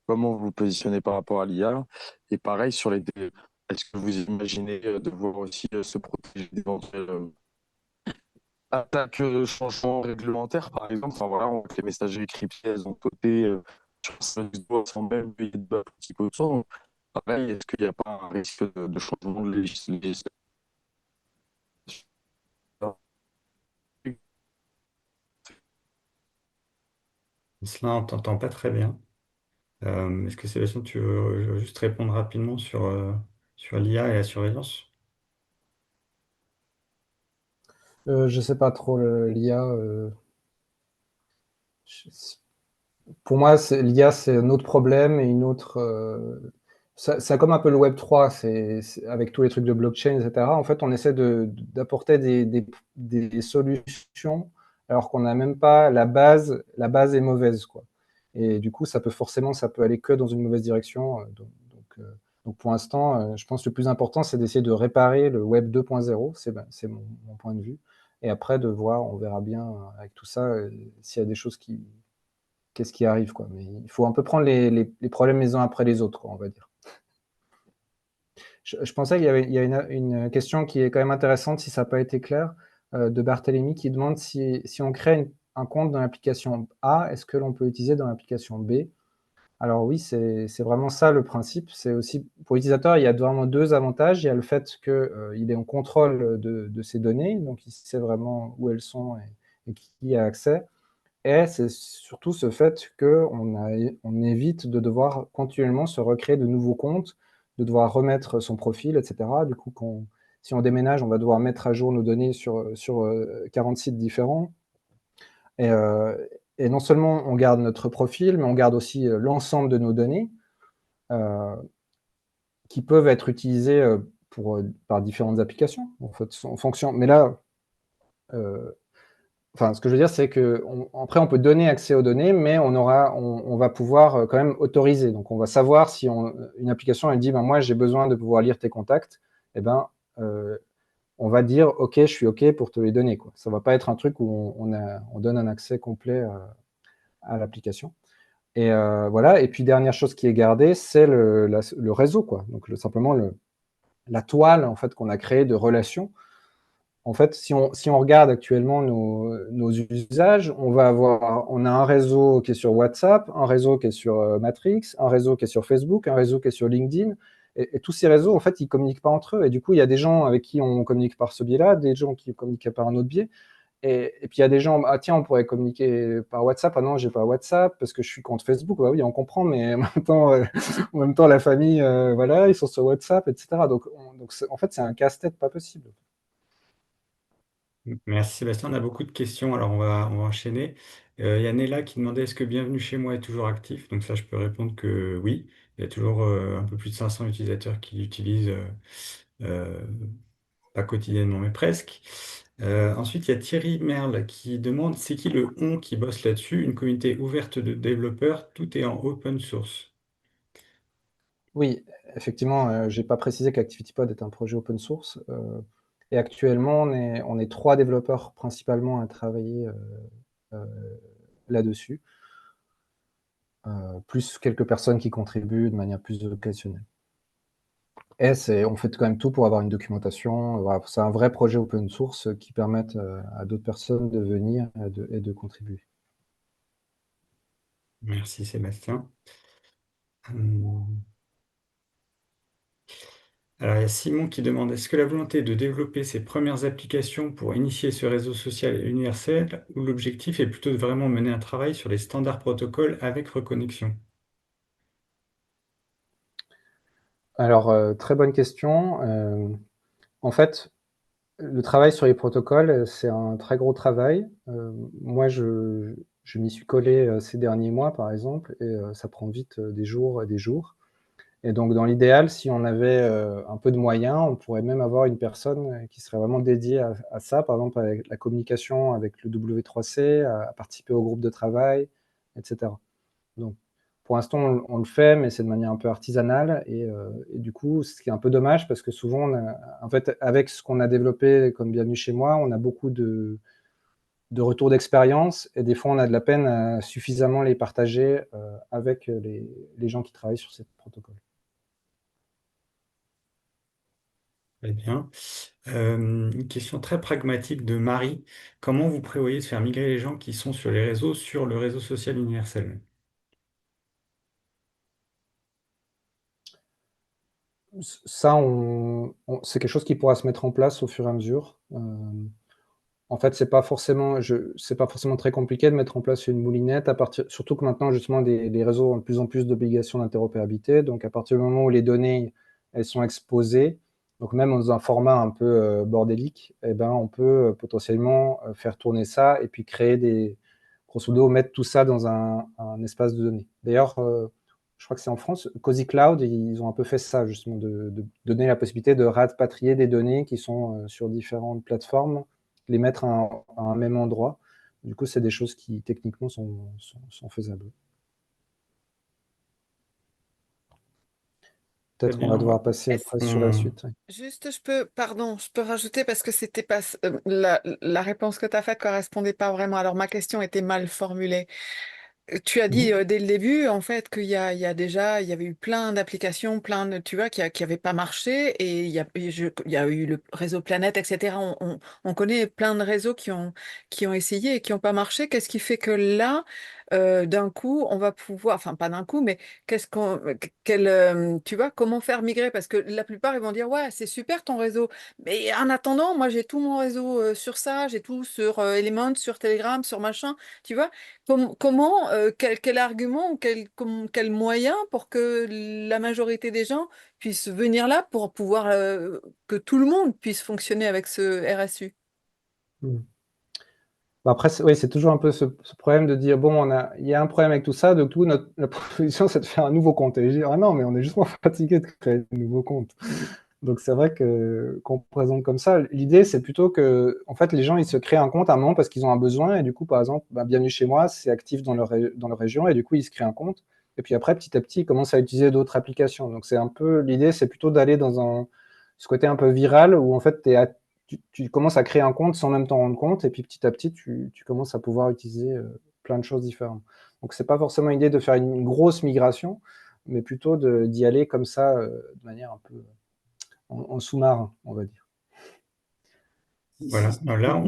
Speaker 4: comment vous vous positionnez par rapport à l'IA? Et pareil, est-ce que vous imaginez devoir aussi se protéger d'éventuelles attaques, changements réglementaires, par exemple? Enfin, voilà, les messageries cryptées, elles ont sauté sur Salesforce sans même payer de bas politiques autour. Donc, pareil, est-ce qu'il n'y a pas un risque de changement de législation?
Speaker 2: Ancelin, on ne t'entend pas très bien. Est-ce que Sébastien, tu veux juste répondre rapidement sur l'IA et la surveillance?
Speaker 3: Je ne sais pas trop, l'IA. Pour moi, l'IA, c'est un autre problème et une autre. C'est comme un peu le Web3, avec tous les trucs de blockchain, etc. En fait, on essaie d'apporter des solutions alors qu'on n'a même pas la base. La base est mauvaise, quoi. Et du coup, ça peut aller que dans une mauvaise direction. Donc pour l'instant, je pense que le plus important, c'est d'essayer de réparer le Web 2.0. C'est mon point de vue. Et après, on verra bien avec tout ça s'il y a des choses qu'est-ce qui arrive, quoi. Mais il faut un peu prendre les problèmes les uns après les autres, quoi, on va dire. Je pensais qu'il y a une question qui est quand même intéressante, si ça n'a pas été clair, de Barthélemy, qui demande si on crée un compte dans l'application A, est-ce que l'on peut l'utiliser dans l'application B? Alors oui, c'est vraiment ça le principe. C'est aussi, pour l'utilisateur, il y a vraiment deux avantages. Il y a le fait qu'il est en contrôle de ses données, donc il sait vraiment où elles sont et qui y a accès. Et c'est surtout ce fait qu'on évite de devoir continuellement se recréer de nouveaux comptes, de devoir remettre son profil, etc. Du coup, si on déménage, on va devoir mettre à jour nos données sur 40 sites différents. Et non seulement on garde notre profil, mais on garde aussi l'ensemble de nos données euh, qui peuvent être utilisées par différentes applications, en fait, en fonction. Mais là, euh, ce que je veux dire, c'est qu'après, on peut donner accès aux données, mais on va pouvoir quand même autoriser. Donc, on va savoir si une application, elle dit, ben, moi, j'ai besoin de pouvoir lire tes contacts, eh ben, on va dire, OK, je suis OK pour te les donner, quoi. Ça ne va pas être un truc où on donne un accès complet à l'application. Et voilà. Et puis, dernière chose qui est gardée, c'est le réseau, quoi. Donc, simplement la toile, en fait, qu'on a créée de relations. En fait, si on regarde actuellement nos usages, on a un réseau qui est sur WhatsApp, un réseau qui est sur Matrix, un réseau qui est sur Facebook, un réseau qui est sur LinkedIn. Et tous ces réseaux, en fait, ils ne communiquent pas entre eux. Et du coup, il y a des gens avec qui on communique par ce biais-là, des gens qui communiquent par un autre biais. Et puis il y a des gens, ah tiens, on pourrait communiquer par WhatsApp. Ah non, j'ai pas WhatsApp parce que je suis contre Facebook. Bah oui, on comprend, mais en même temps la famille, voilà, ils sont sur WhatsApp, etc. Donc en fait, c'est un casse-tête pas possible.
Speaker 2: Merci Sébastien, on a beaucoup de questions, alors on va enchaîner. Il y a Nella qui demandait est-ce que Bienvenue chez moi est toujours actif? Donc ça, je peux répondre que oui. Il y a toujours un peu plus de 500 utilisateurs qui l'utilisent, euh, pas quotidiennement, mais presque. Ensuite, il y a Thierry Merle qui demande c'est qui le on qui bosse là-dessus? Une communauté ouverte de développeurs, tout est en open source.
Speaker 3: Oui, effectivement, j'ai pas précisé qu'ActivityPod est un projet open source. Et actuellement, on est 3 développeurs principalement à travailler euh, là-dessus, plus quelques personnes qui contribuent de manière plus occasionnelle. Et on fait quand même tout pour avoir une documentation. Voilà, c'est un vrai projet open source qui permette à d'autres personnes de venir et de contribuer.
Speaker 2: Merci Sébastien. Hum. Alors, il y a Simon qui demande, est-ce que la volonté de développer ses premières applications pour initier ce réseau social est universel ou l'objectif est plutôt de vraiment mener un travail sur les standards protocoles avec reconnexion?
Speaker 3: Alors, très bonne question. En fait, le travail sur les protocoles, c'est un très gros travail. Moi, je m'y suis collé ces derniers mois, par exemple, et ça prend vite des jours et des jours. Et donc, dans l'idéal, si on avait un peu de moyens, on pourrait même avoir une personne qui serait vraiment dédiée à ça, par exemple avec la communication avec le W3C, à participer au groupe de travail, etc. Donc, pour l'instant, on le fait, mais c'est de manière un peu artisanale. Et du coup, ce qui est un peu dommage, parce que souvent, en fait, avec ce qu'on a développé comme Bienvenue chez moi, on a beaucoup de retours d'expérience, et des fois, on a de la peine à suffisamment les partager avec les gens qui travaillent sur ces protocoles.
Speaker 2: Très bien. Une question très pragmatique de Marie. Comment vous prévoyez de faire migrer les gens qui sont sur les réseaux sur le réseau social universel?
Speaker 3: Ça, c'est quelque chose qui pourra se mettre en place au fur et à mesure. En fait, c'est pas forcément très compliqué de mettre en place une moulinette, surtout que maintenant, justement, les réseaux ont de plus en plus d'obligations d'interopérabilité. Donc, à partir du moment où les données, elles sont exposées, donc même dans un format un peu bordélique, eh ben, on peut potentiellement faire tourner ça et puis grosso modo, mettre tout ça dans un espace de données. D'ailleurs, je crois que c'est en France, Cozy Cloud, ils ont un peu fait ça, justement, de donner la possibilité de rapatrier des données qui sont sur différentes plateformes, les mettre à un même endroit. Du coup, c'est des choses qui, techniquement, sont faisables.
Speaker 2: Très
Speaker 3: Peut-être qu'on va
Speaker 2: bien.
Speaker 3: devoir passer
Speaker 5: Est-ce
Speaker 3: après sur la suite.
Speaker 5: Juste, je peux rajouter parce que c'était pas la réponse que tu as faite correspondait pas vraiment. Alors ma question était mal formulée. Tu as dit dès le début, en fait, il y a déjà, il y avait eu plein d'applications, plein de, tu vois, qui avaient pas marché, et il y a eu le réseau Planète, etc. On connaît plein de réseaux qui ont essayé et qui n'ont pas marché. Qu'est-ce qui fait que là, d'un coup, on va pouvoir, enfin pas d'un coup, mais tu vois, comment faire migrer? Parce que la plupart, ils vont dire, ouais, c'est super ton réseau, mais en attendant, moi, j'ai tout mon réseau sur ça, j'ai tout sur Element, sur Telegram, sur machin, tu vois. Comment, quel argument ou quel moyen pour que la majorité des gens puissent venir là pour pouvoir que tout le monde puisse fonctionner avec ce RSU?
Speaker 3: Hmm. Bon, après, oui, c'est toujours un peu ce problème de dire, bon, il y a un problème avec tout ça, donc tout, la proposition, c'est de faire un nouveau compte. Et je dis, ah non, mais on est justement fatigué de créer de nouveaux comptes. Donc c'est vrai qu'on présente comme ça. L'idée, c'est plutôt que, en fait, les gens, ils se créent un compte à un moment parce qu'ils ont un besoin, et du coup, par exemple, bah, Bienvenue chez moi, c'est actif dans leur région, et du coup, ils se créent un compte. Et puis après, petit à petit, ils commencent à utiliser d'autres applications. Donc c'est un peu, l'idée, c'est plutôt d'aller dans ce côté un peu viral où, en fait, tu commences à créer un compte sans même t'en rendre compte, et puis petit à petit, tu commences à pouvoir utiliser plein de choses différentes. Donc c'est pas forcément l'idée de faire une grosse migration, mais plutôt d'y aller comme ça, de manière un peu en sous-marin, on va dire.
Speaker 2: Voilà. Alors là,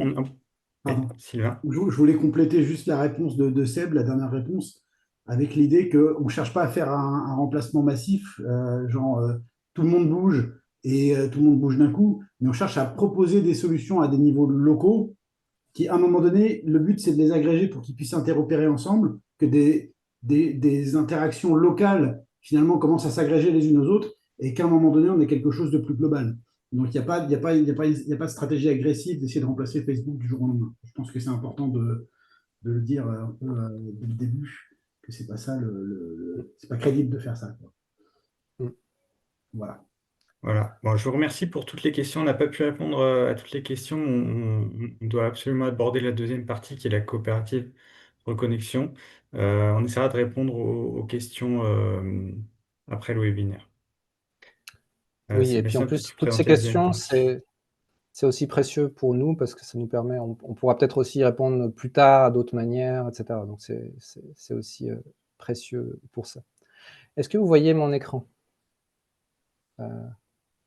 Speaker 6: Pardon.
Speaker 2: Sylvain.
Speaker 6: Je voulais compléter juste la réponse de Seb, la dernière réponse, avec l'idée qu'on ne cherche pas à faire un remplacement massif, tout le monde bouge et tout le monde bouge d'un coup, mais on cherche à proposer des solutions à des niveaux locaux qui, à un moment donné, le but, c'est de les agréger pour qu'ils puissent interopérer ensemble, que des interactions locales, finalement, commencent à s'agréger les unes aux autres, et qu'à un moment donné, on ait quelque chose de plus global. Donc, il y a pas de stratégie agressive d'essayer de remplacer Facebook du jour au lendemain. Je pense que c'est important de le dire un peu dès le début, que c'est pas ça, c'est pas crédible de faire ça, quoi.
Speaker 3: Mm.
Speaker 6: Voilà.
Speaker 2: Voilà. Bon, je vous remercie pour toutes les questions. On n'a pas pu répondre à toutes les questions. On doit absolument aborder la deuxième partie qui est la coopérative reconnexion. On essaiera de répondre aux questions après le webinaire.
Speaker 3: Oui, et puis en
Speaker 2: Sébastien,
Speaker 3: plus,
Speaker 2: peux-tu
Speaker 3: toutes ces
Speaker 2: présenter la deuxième
Speaker 3: questions,
Speaker 2: partie?
Speaker 3: c'est aussi précieux pour nous parce que ça nous permet, on pourra peut-être aussi y répondre plus tard, d'autres manières, etc. Donc c'est aussi précieux pour ça. Est-ce que vous voyez mon écran?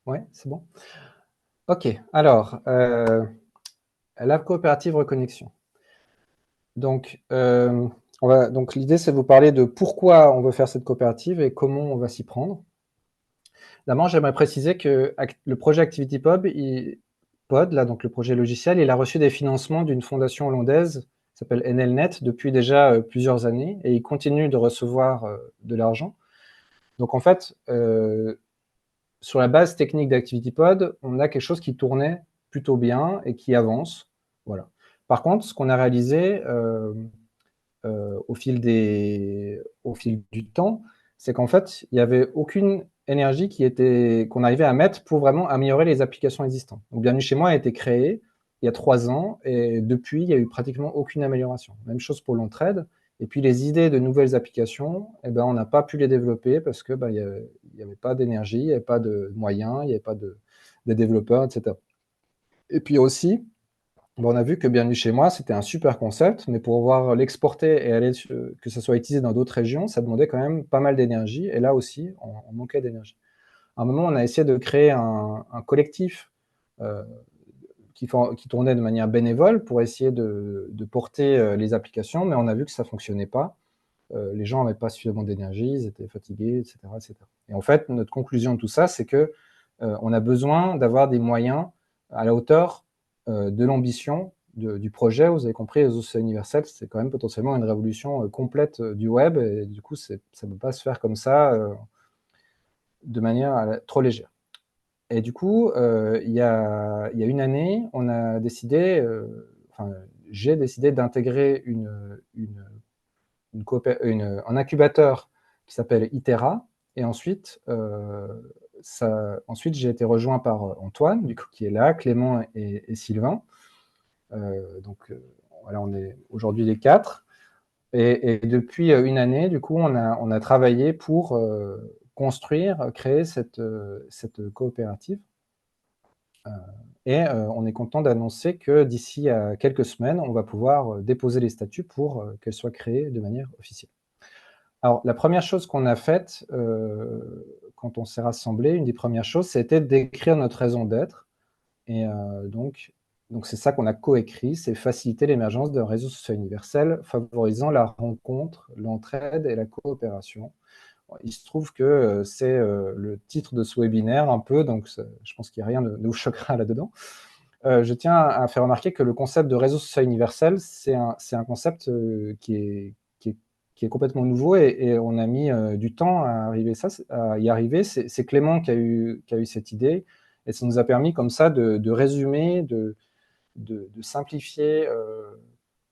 Speaker 3: Ouais, c'est bon? Ok, alors, la coopérative reconnexion. Donc, donc l'idée, c'est de vous parler de pourquoi on veut faire cette coopérative et comment on va s'y prendre. D'abord, j'aimerais préciser que le projet ActivityPub, Pod, là, donc le projet logiciel, il a reçu des financements d'une fondation hollandaise qui s'appelle NLNet depuis déjà plusieurs années et il continue de recevoir de l'argent. Donc en fait, sur la base technique d'ActivityPod, on a quelque chose qui tournait plutôt bien et qui avance. Voilà. Par contre, ce qu'on a réalisé au fil du temps, c'est qu'en fait, il n'y avait aucune énergie qu'on arrivait à mettre pour vraiment améliorer les applications existantes. Donc, Bienvenue chez moi a été créé il y a 3 ans et depuis, il n'y a eu pratiquement aucune amélioration. Même chose pour l'entraide. Et puis, les idées de nouvelles applications, eh ben, on n'a pas pu les développer parce que il n'y avait pas d'énergie, il n'y avait pas de moyens, il n'y avait pas de développeurs, etc. Et puis aussi, on a vu que Bienvenue chez moi, c'était un super concept, mais pour pouvoir l'exporter et que ça soit utilisé dans d'autres régions, ça demandait quand même pas mal d'énergie. Et là aussi, on manquait d'énergie. À un moment, on a essayé de créer un collectif euh, qui tournait de manière bénévole pour essayer de porter les applications, mais on a vu que ça ne fonctionnait pas. Les gens n'avaient pas suffisamment d'énergie, ils étaient fatigués, etc., etc. Et en fait, notre conclusion de tout ça, c'est que on a besoin d'avoir des moyens à la hauteur de l'ambition du projet. Vous avez compris, les OCA universels, c'est quand même potentiellement une révolution complète du web, et du coup, ça ne peut pas se faire comme ça de manière trop légère. Et du coup, il y a une année, on a décidé, j'ai décidé d'intégrer un incubateur qui s'appelle Itera. Et ensuite, ensuite j'ai été rejoint par Antoine, du coup, qui est là, Clément et Sylvain. Donc voilà, on est aujourd'hui les 4. Et depuis une année, du coup, on a travaillé pour créer cette coopérative. Et on est content d'annoncer que d'ici à quelques semaines, on va pouvoir déposer les statuts pour qu'elle soit créée de manière officielle. Alors, la première chose qu'on a faite quand on s'est rassemblés, une des premières choses, c'était d'écrire notre raison d'être. Et donc c'est ça qu'on a coécrit, c'est faciliter l'émergence d'un réseau social universel favorisant la rencontre, l'entraide et la coopération. Il se trouve que c'est le titre de ce webinaire un peu, donc je pense qu'il n'y a rien de vous choquera là-dedans. Je tiens à faire remarquer que le concept de réseau social universel, c'est un concept qui est complètement nouveau et on a mis du temps à y arriver. C'est Clément qui a eu cette idée et ça nous a permis comme ça de résumer, de simplifier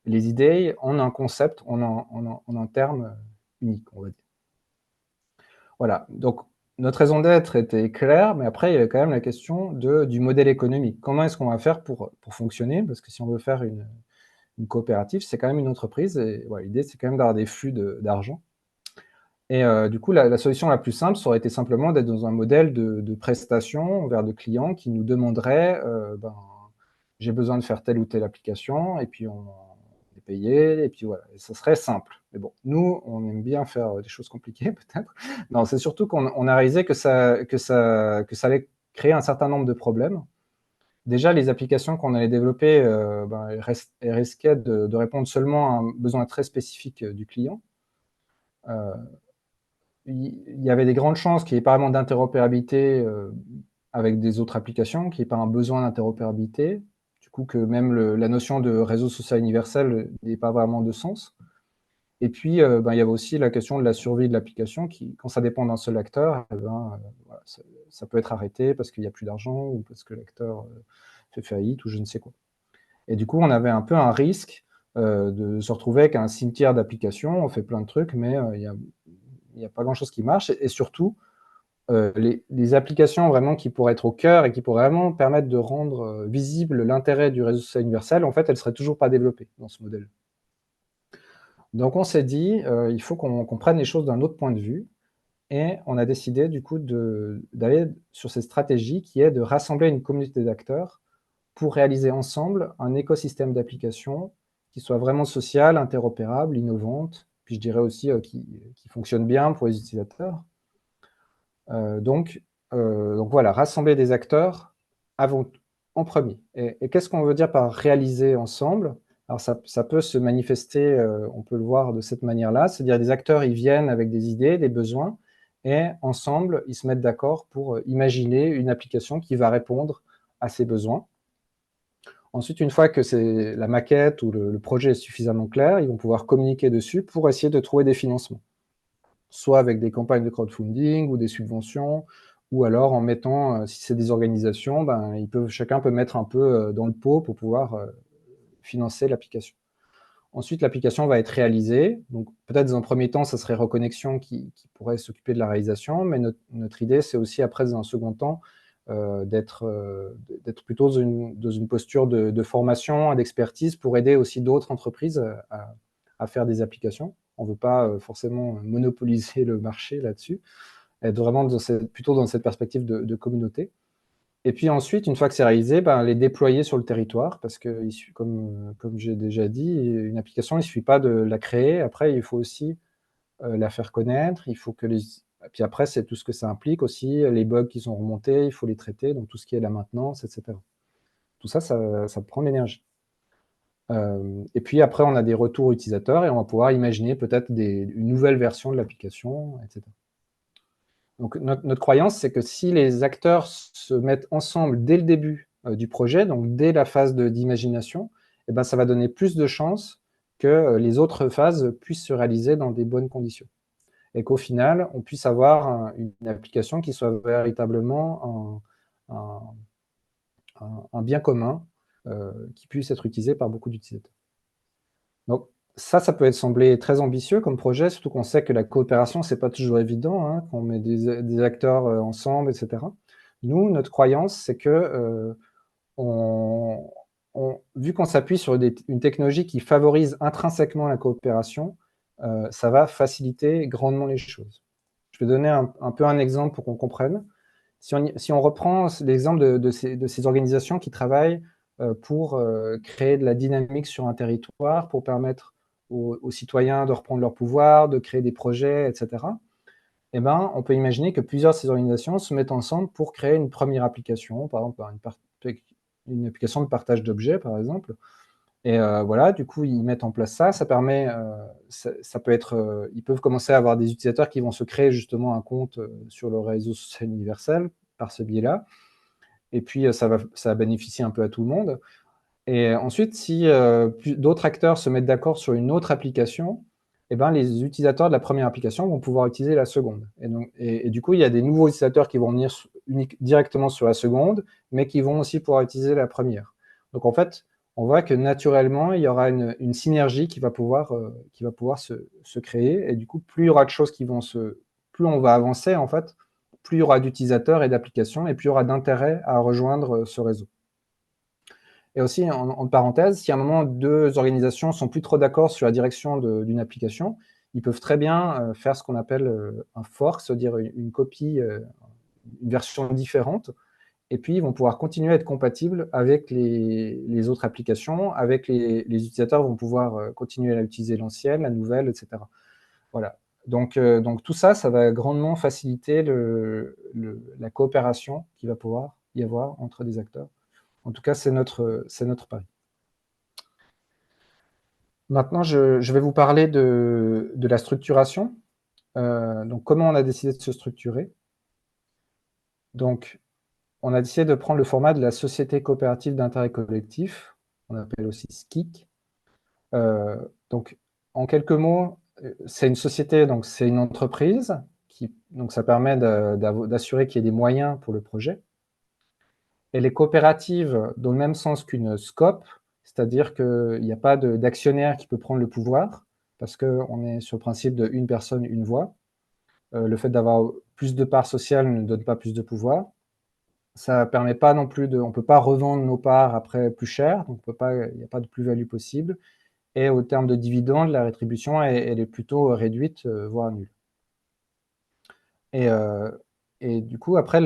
Speaker 3: les idées en un concept, en un terme unique, on va dire. Voilà, donc notre raison d'être était claire, mais après, il y avait quand même la question du modèle économique. Comment est-ce qu'on va faire pour fonctionner? Parce que si on veut faire une coopérative, c'est quand même une entreprise, et voilà, l'idée, c'est quand même d'avoir des flux d'argent. Et du coup, la solution la plus simple, ça aurait été simplement d'être dans un modèle de prestation vers de clients qui nous demanderaient, j'ai besoin de faire telle ou telle application, et puis on est payé, et puis voilà, et ça serait simple. Mais bon, nous, on aime bien faire des choses compliquées, peut-être. Non, c'est surtout qu'on a réalisé que ça allait créer un certain nombre de problèmes. Déjà, les applications qu'on allait développer, elles risquaient de répondre seulement à un besoin très spécifique du client. Il y avait des grandes chances qu'il n'y ait pas vraiment d'interopérabilité avec des autres applications, qu'il n'y ait pas un besoin d'interopérabilité. Du coup que même la notion de réseau social universel n'est pas vraiment de sens. Et puis, il y avait aussi la question de la survie de l'application qui, quand ça dépend d'un seul acteur, voilà, ça peut être arrêté parce qu'il n'y a plus d'argent ou parce que l'acteur fait faillite ou je ne sais quoi. Et du coup, on avait un peu un risque de se retrouver avec un cimetière d'applications. On fait plein de trucs, mais il n'y a pas grand-chose qui marche. Et surtout, les applications vraiment qui pourraient être au cœur et qui pourraient vraiment permettre de rendre visible l'intérêt du réseau social universel, en fait, elles ne seraient toujours pas développées dans ce modèle. Donc on s'est dit, il faut qu'on prenne les choses d'un autre point de vue, et on a décidé du coup d'aller sur cette stratégie qui est de rassembler une communauté d'acteurs pour réaliser ensemble un écosystème d'applications qui soit vraiment social, interopérable, innovante, puis je dirais aussi qui fonctionne bien pour les utilisateurs. Donc voilà, rassembler des acteurs en premier. Et qu'est-ce qu'on veut dire par réaliser ensemble? Alors ça peut se manifester, on peut le voir de cette manière-là, c'est-à-dire des acteurs, ils viennent avec des idées, des besoins, et ensemble, ils se mettent d'accord pour imaginer une application qui va répondre à ces besoins. Ensuite, une fois que la maquette ou le projet est suffisamment clair, ils vont pouvoir communiquer dessus pour essayer de trouver des financements, soit avec des campagnes de crowdfunding ou des subventions, ou alors en mettant, si c'est des organisations, chacun peut mettre un peu dans le pot pour pouvoir financer l'application. Ensuite, l'application va être réalisée. Donc, peut-être dans un premier temps, ça serait Reconnexion qui pourrait s'occuper de la réalisation, mais notre idée, c'est aussi après, dans un second temps, d'être plutôt dans une posture de formation, d'expertise pour aider aussi d'autres entreprises à faire des applications. On ne veut pas forcément monopoliser le marché là-dessus, être vraiment plutôt dans cette perspective de communauté. Et puis ensuite, une fois que c'est réalisé, les déployer sur le territoire, parce que, comme j'ai déjà dit, une application, il ne suffit pas de la créer. Après, il faut aussi la faire connaître. Il faut que Et puis après, c'est tout ce que ça implique aussi, les bugs qui sont remontés, il faut les traiter, donc tout ce qui est la maintenance, etc. Tout ça, ça prend de l'énergie. Et puis après, on a des retours utilisateurs et on va pouvoir imaginer peut-être une nouvelle version de l'application, etc. Donc notre croyance, c'est que si les acteurs se mettent ensemble dès le début du projet, donc dès la phase d'imagination, ça va donner plus de chances que les autres phases puissent se réaliser dans des bonnes conditions. Et qu'au final, on puisse avoir une application qui soit véritablement un bien commun qui puisse être utilisé par beaucoup d'utilisateurs. Donc ça peut sembler très ambitieux comme projet, surtout qu'on sait que la coopération, c'est pas toujours évident, qu'on met des acteurs ensemble, etc. Nous, notre croyance, c'est que vu qu'on s'appuie sur une technologie qui favorise intrinsèquement la coopération, ça va faciliter grandement les choses. Je vais donner un peu un exemple pour qu'on comprenne. Si on reprend l'exemple de ces organisations qui travaillent pour créer de la dynamique sur un territoire, pour permettre aux citoyens de reprendre leur pouvoir, de créer des projets, etc., on peut imaginer que plusieurs de ces organisations se mettent ensemble pour créer une première application, par exemple une application de partage d'objets, par exemple. Et voilà, du coup, ils mettent en place ça. Ça permet, ça peut être, ils peuvent commencer à avoir des utilisateurs qui vont se créer justement un compte sur le réseau social universel par ce biais-là. Et puis, ça va bénéficier un peu à tout le monde. Et ensuite, si d'autres acteurs se mettent d'accord sur une autre application, les utilisateurs de la première application vont pouvoir utiliser la seconde. Et du coup, il y a des nouveaux utilisateurs qui vont venir directement sur la seconde, mais qui vont aussi pouvoir utiliser la première. Donc, en fait, on voit que naturellement, il y aura une synergie qui va pouvoir se créer. Et du coup, plus il y aura de choses plus on va avancer, en fait, plus il y aura d'utilisateurs et d'applications, et plus il y aura d'intérêt à rejoindre ce réseau. Et aussi, en parenthèse, si à un moment, deux organisations ne sont plus trop d'accord sur la direction d'une application, ils peuvent très bien faire ce qu'on appelle un fork, c'est-à-dire une copie, une version différente, et puis ils vont pouvoir continuer à être compatibles avec les autres applications, avec les utilisateurs vont pouvoir continuer à utiliser l'ancienne, la nouvelle, etc. Voilà. Donc tout ça, ça va grandement faciliter la coopération qu'il va pouvoir y avoir entre des acteurs. En tout cas, c'est notre pari. Maintenant, je vais vous parler de la structuration. Donc, comment on a décidé de se structurer. Donc, on a décidé de prendre le format de la société coopérative d'intérêt collectif, on appelle aussi SCIC. Donc, en quelques mots, c'est une société, donc c'est une entreprise, donc ça permet d'assurer qu'il y ait des moyens pour le projet. Elle est coopérative dans le même sens qu'une SCOP, c'est-à-dire qu'il n'y a pas d'actionnaire qui peut prendre le pouvoir, parce qu'on est sur le principe de une personne, une voix. Le fait d'avoir plus de parts sociales ne donne pas plus de pouvoir. Ça ne permet pas non plus on ne peut pas revendre nos parts après plus cher, donc il n'y a pas de plus-value possible. Et au terme de dividendes, la rétribution, elle est plutôt réduite, voire nulle. Et du coup, après,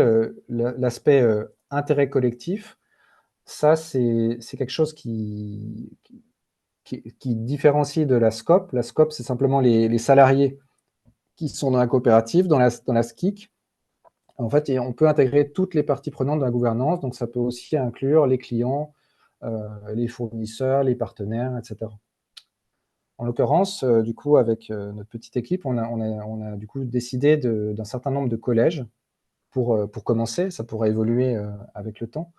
Speaker 3: l'aspect intérêt collectif, ça, c'est quelque chose qui différencie de la SCOP. La SCOP, c'est simplement les salariés qui sont dans la coopérative, dans la SCIC. En fait, on peut intégrer toutes les parties prenantes de la gouvernance, donc ça peut aussi inclure les clients, les fournisseurs, les partenaires, etc. En l'occurrence, du coup, avec notre petite équipe, on a du coup décidé d'un certain nombre de collèges pour commencer. Ça pourra évoluer avec le temps.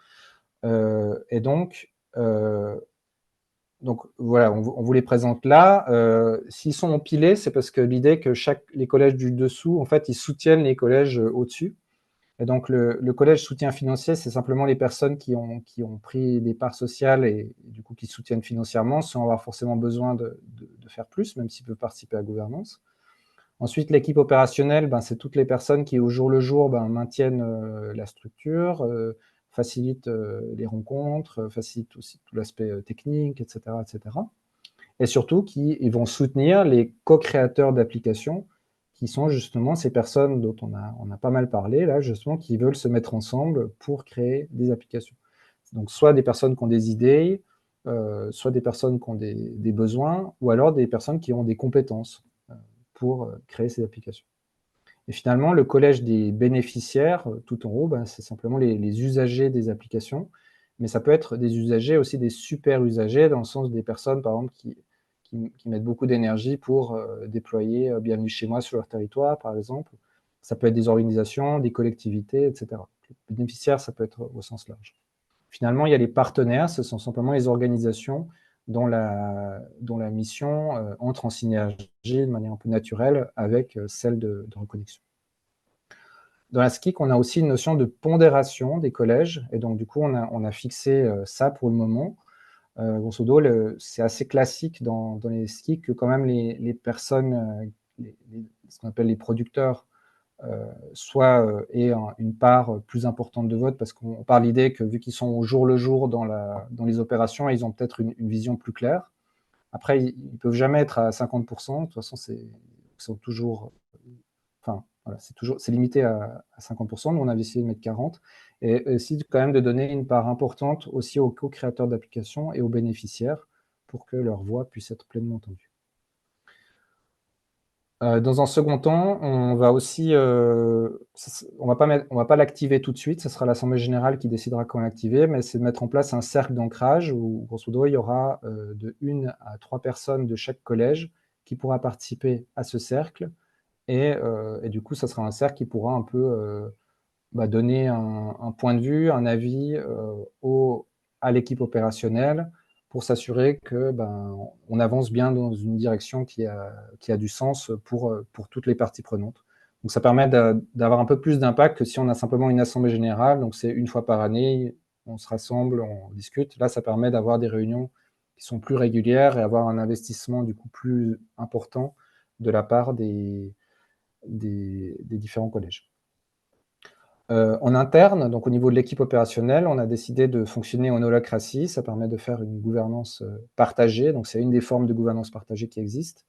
Speaker 3: Et donc voilà, on vous les présente là. S'ils sont empilés, c'est parce que l'idée que les collèges du dessous, en fait, ils soutiennent les collèges au-dessus. Et donc, le collège soutien financier, c'est simplement les personnes qui ont pris des parts sociales et du coup qui soutiennent financièrement sans avoir forcément besoin de faire plus, même s'ils peuvent participer à la gouvernance. Ensuite, l'équipe opérationnelle, c'est toutes les personnes qui, au jour le jour, maintiennent la structure, facilitent les rencontres, facilitent aussi tout l'aspect technique, etc., etc. Et surtout, ils vont soutenir les co-créateurs d'applications, qui sont justement ces personnes dont on a pas mal parlé, là, justement, qui veulent se mettre ensemble pour créer des applications. Donc, soit des personnes qui ont des idées, soit des personnes qui ont des besoins, ou alors des personnes qui ont des compétences pour créer ces applications. Et finalement, le collège des bénéficiaires, tout en haut, c'est simplement les usagers des applications, mais ça peut être des usagers aussi des super usagers, dans le sens des personnes, par exemple, qui mettent beaucoup d'énergie pour déployer Bienvenue chez moi sur leur territoire, par exemple. Ça peut être des organisations, des collectivités, etc. Les bénéficiaires, ça peut être au sens large. Finalement, il y a les partenaires, ce sont simplement les organisations dont la mission entre en synergie de manière un peu naturelle avec celle de reconnexion. Dans la SCIC, on a aussi une notion de pondération des collèges, et donc du coup, on a fixé ça pour le moment. Grosso modo, c'est assez classique dans les SCIC que quand même les personnes, ce qu'on appelle les producteurs, soit aient une part plus importante de vote, parce qu'on part l'idée que vu qu'ils sont au jour le jour dans les opérations, ils ont peut-être une vision plus claire. Après, ils ne peuvent jamais être à 50%, de toute façon, c'est toujours, enfin, voilà, c'est limité à 50%, nous on avait essayé de mettre 40%, et aussi quand même de donner une part importante aussi aux co-créateurs d'applications et aux bénéficiaires pour que leur voix puisse être pleinement entendue. Dans un second temps, on va aussi, on va pas l'activer tout de suite, ce sera l'Assemblée générale qui décidera quand l'activer, mais c'est de mettre en place un cercle d'ancrage où, grosso modo, il y aura de 1 à 3 personnes de chaque collège qui pourra participer à ce cercle, et du coup, ça sera un cercle qui pourra un peu donner un point de vue, un avis à l'équipe opérationnelle, pour s'assurer que on avance bien dans une direction qui a du sens pour toutes les parties prenantes. Donc ça permet d'avoir un peu plus d'impact que si on a simplement une assemblée générale, donc c'est une fois par année, on se rassemble, on discute. Là, ça permet d'avoir des réunions qui sont plus régulières et avoir un investissement du coup plus important de la part des différents collèges. En interne, donc au niveau de l'équipe opérationnelle, on a décidé de fonctionner en holacratie. Ça permet de faire une gouvernance partagée. Donc, c'est une des formes de gouvernance partagée qui existent.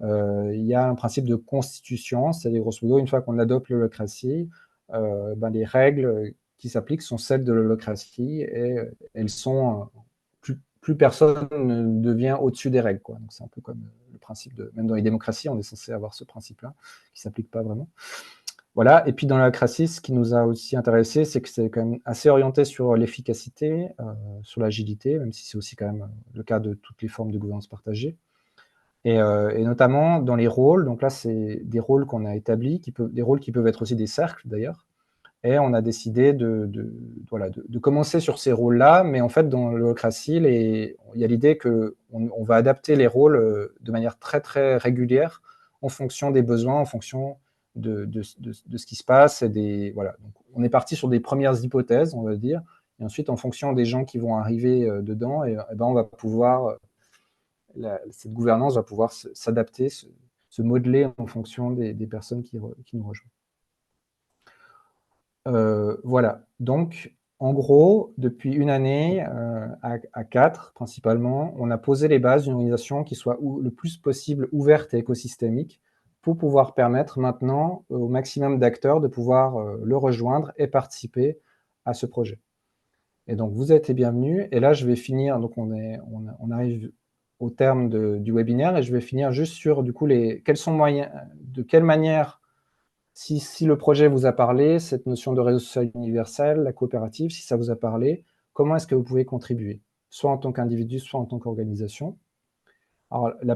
Speaker 3: Il y a un principe de constitution, c'est-à-dire, grosso modo, une fois qu'on adopte l'holacratie, les règles qui s'appliquent sont celles de l'holacratie et elles sont. Plus personne ne devient au-dessus des règles, quoi. Donc, c'est un peu comme le principe même dans les démocraties, on est censé avoir ce principe-là qui ne s'applique pas vraiment. Voilà, et puis dans la holacratie, ce qui nous a aussi intéressé, c'est que c'est quand même assez orienté sur l'efficacité, sur l'agilité, même si c'est aussi quand même le cas de toutes les formes de gouvernance partagée. Et notamment dans les rôles, donc là c'est des rôles qu'on a établis, des rôles qui peuvent être aussi des cercles d'ailleurs, Et on a décidé voilà, de commencer sur ces rôles-là, mais en fait, dans l'holacratie, il y a l'idée qu'on va adapter les rôles de manière très, très régulière en fonction des besoins, en fonction de ce qui se passe. Voilà. Donc, on est parti sur des premières hypothèses, on va dire, et ensuite, en fonction des gens qui vont arriver dedans, et ben, on va pouvoir, cette gouvernance va pouvoir s'adapter, se modeler en fonction des personnes qui nous rejoignent. Voilà, donc en gros, depuis une année, à 4 principalement, on a posé les bases d'une organisation qui soit le plus possible ouverte et écosystémique pour pouvoir permettre maintenant au maximum d'acteurs de pouvoir le rejoindre et participer à ce projet. Et donc vous êtes les bienvenus, et là je vais finir, donc on arrive au terme du webinaire, et je vais finir juste sur du coup de quelle manière, si le projet vous a parlé, cette notion de réseau social universel, la coopérative, si ça vous a parlé, comment est-ce que vous pouvez contribuer, soit en tant qu'individu, soit en tant qu'organisation. Alors, la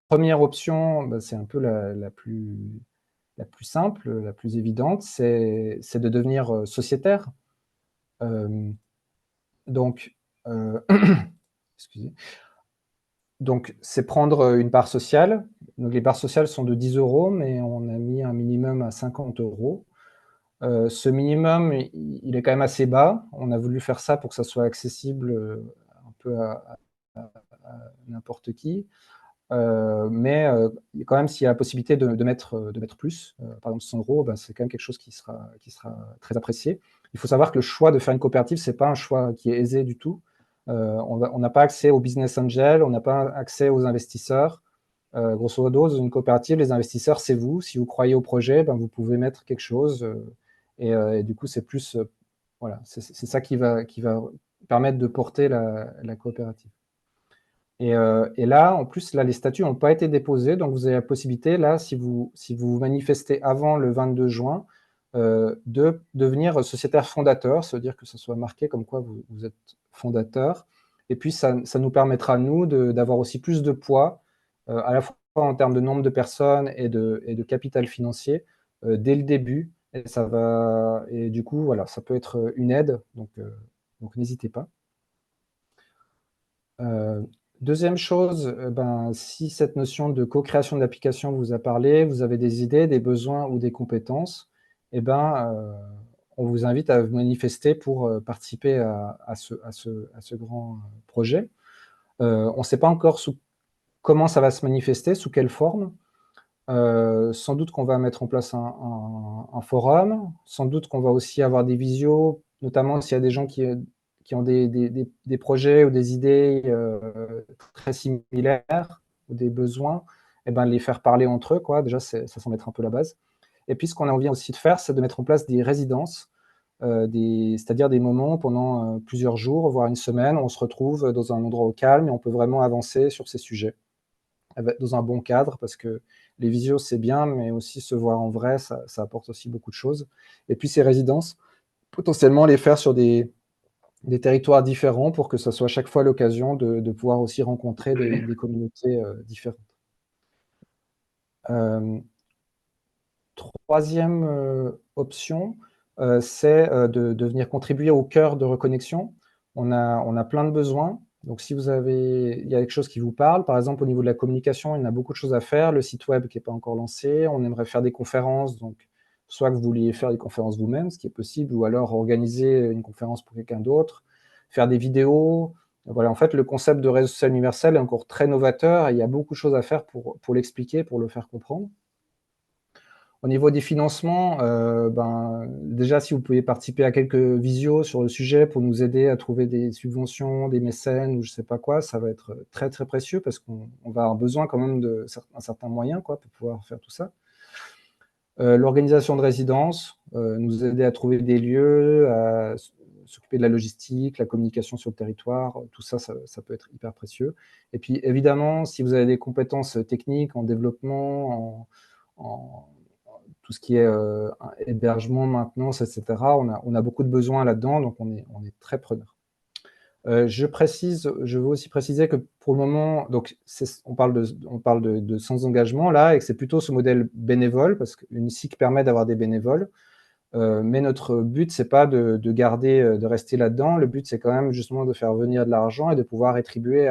Speaker 3: première option, bah, c'est un peu la plus simple, la plus évidente, c'est de devenir sociétaire. Donc, excusez. Donc, c'est prendre une part sociale. Donc, les parts sociales sont de 10 €, mais on a mis un minimum à 50 €. Ce minimum, il est quand même assez bas. On a voulu faire ça pour que ça soit accessible un peu à n'importe qui. Mais quand même, s'il y a la possibilité de mettre plus, par exemple 100 €, ben, c'est quand même quelque chose qui sera très apprécié. Il faut savoir que le choix de faire une coopérative, ce n'est pas un choix qui est aisé du tout. On n'a pas accès aux business angels, on n'a pas accès aux investisseurs. Grosso modo, dans une coopérative, les investisseurs, c'est vous. Si vous croyez au projet, ben, vous pouvez mettre quelque chose. Et du coup, c'est plus, voilà, c'est ça qui va permettre de porter la coopérative. Et là, en plus, là, les statuts n'ont pas été déposés, donc vous avez la possibilité, là, si vous vous manifestez avant le 22 juin, de devenir sociétaire fondateur, ça veut dire que ça soit marqué comme quoi vous êtes fondateur. Et puis, ça nous permettra, nous, d'avoir aussi plus de poids, à la fois en termes de nombre de personnes et de capital financier, dès le début. Et du coup, voilà, ça peut être une aide, donc n'hésitez pas. Deuxième chose, ben, si cette notion de co-création de l'application vous a parlé, vous avez des idées, des besoins ou des compétences, eh ben, on vous invite à vous manifester pour participer à ce grand projet. On ne sait pas encore comment ça va se manifester, sous quelle forme. Sans doute qu'on va mettre en place un forum, sans doute qu'on va aussi avoir des visios, notamment s'il y a des gens qui ont des projets ou des idées très similaires, ou des besoins, et ben, les faire parler entre eux, quoi. Déjà, ça semble être un peu la base. Et puis, ce qu'on a envie aussi de faire, c'est de mettre en place des résidences, c'est-à-dire des moments pendant plusieurs jours, voire une semaine, où on se retrouve dans un endroit au calme et on peut vraiment avancer sur ces sujets, dans un bon cadre, parce que les visios, c'est bien, mais aussi se voir en vrai, ça apporte aussi beaucoup de choses. Et puis, ces résidences, potentiellement les faire sur des territoires différents pour que ça soit à chaque fois l'occasion de pouvoir aussi rencontrer des communautés différentes. Troisième option, c'est de venir contribuer au cœur de Reconnexion. On a plein de besoins. Donc, si il y a quelque chose qui vous parle, par exemple, au niveau de la communication, il y en a beaucoup de choses à faire. Le site web qui n'est pas encore lancé, on aimerait faire des conférences, donc soit que vous vouliez faire des conférences vous-même, ce qui est possible, ou alors organiser une conférence pour quelqu'un d'autre, faire des vidéos. Voilà, en fait, le concept de réseau social universel est encore très novateur et il y a beaucoup de choses à faire pour l'expliquer, pour le faire comprendre. Au niveau des financements, ben, déjà, si vous pouvez participer à quelques visios sur le sujet pour nous aider à trouver des subventions, des mécènes ou je ne sais pas quoi, ça va être très, très précieux parce qu'on va avoir besoin quand même d'un certain moyen, quoi, pour pouvoir faire tout ça. L'organisation de résidences, nous aider à trouver des lieux, à s'occuper de la logistique, la communication sur le territoire, tout ça, ça peut être hyper précieux. Et puis, évidemment, si vous avez des compétences techniques en développement, en tout ce qui est hébergement, maintenance, etc., on a beaucoup de besoins là-dedans, donc on est très preneur. Je veux aussi préciser que pour le moment, donc on parle de sans engagement là, et que c'est plutôt ce modèle bénévole, parce qu'une SIC permet d'avoir des bénévoles. Mais notre but, c'est pas de garder, de rester là-dedans. Le but, c'est quand même justement de faire venir de l'argent et de pouvoir rétribuer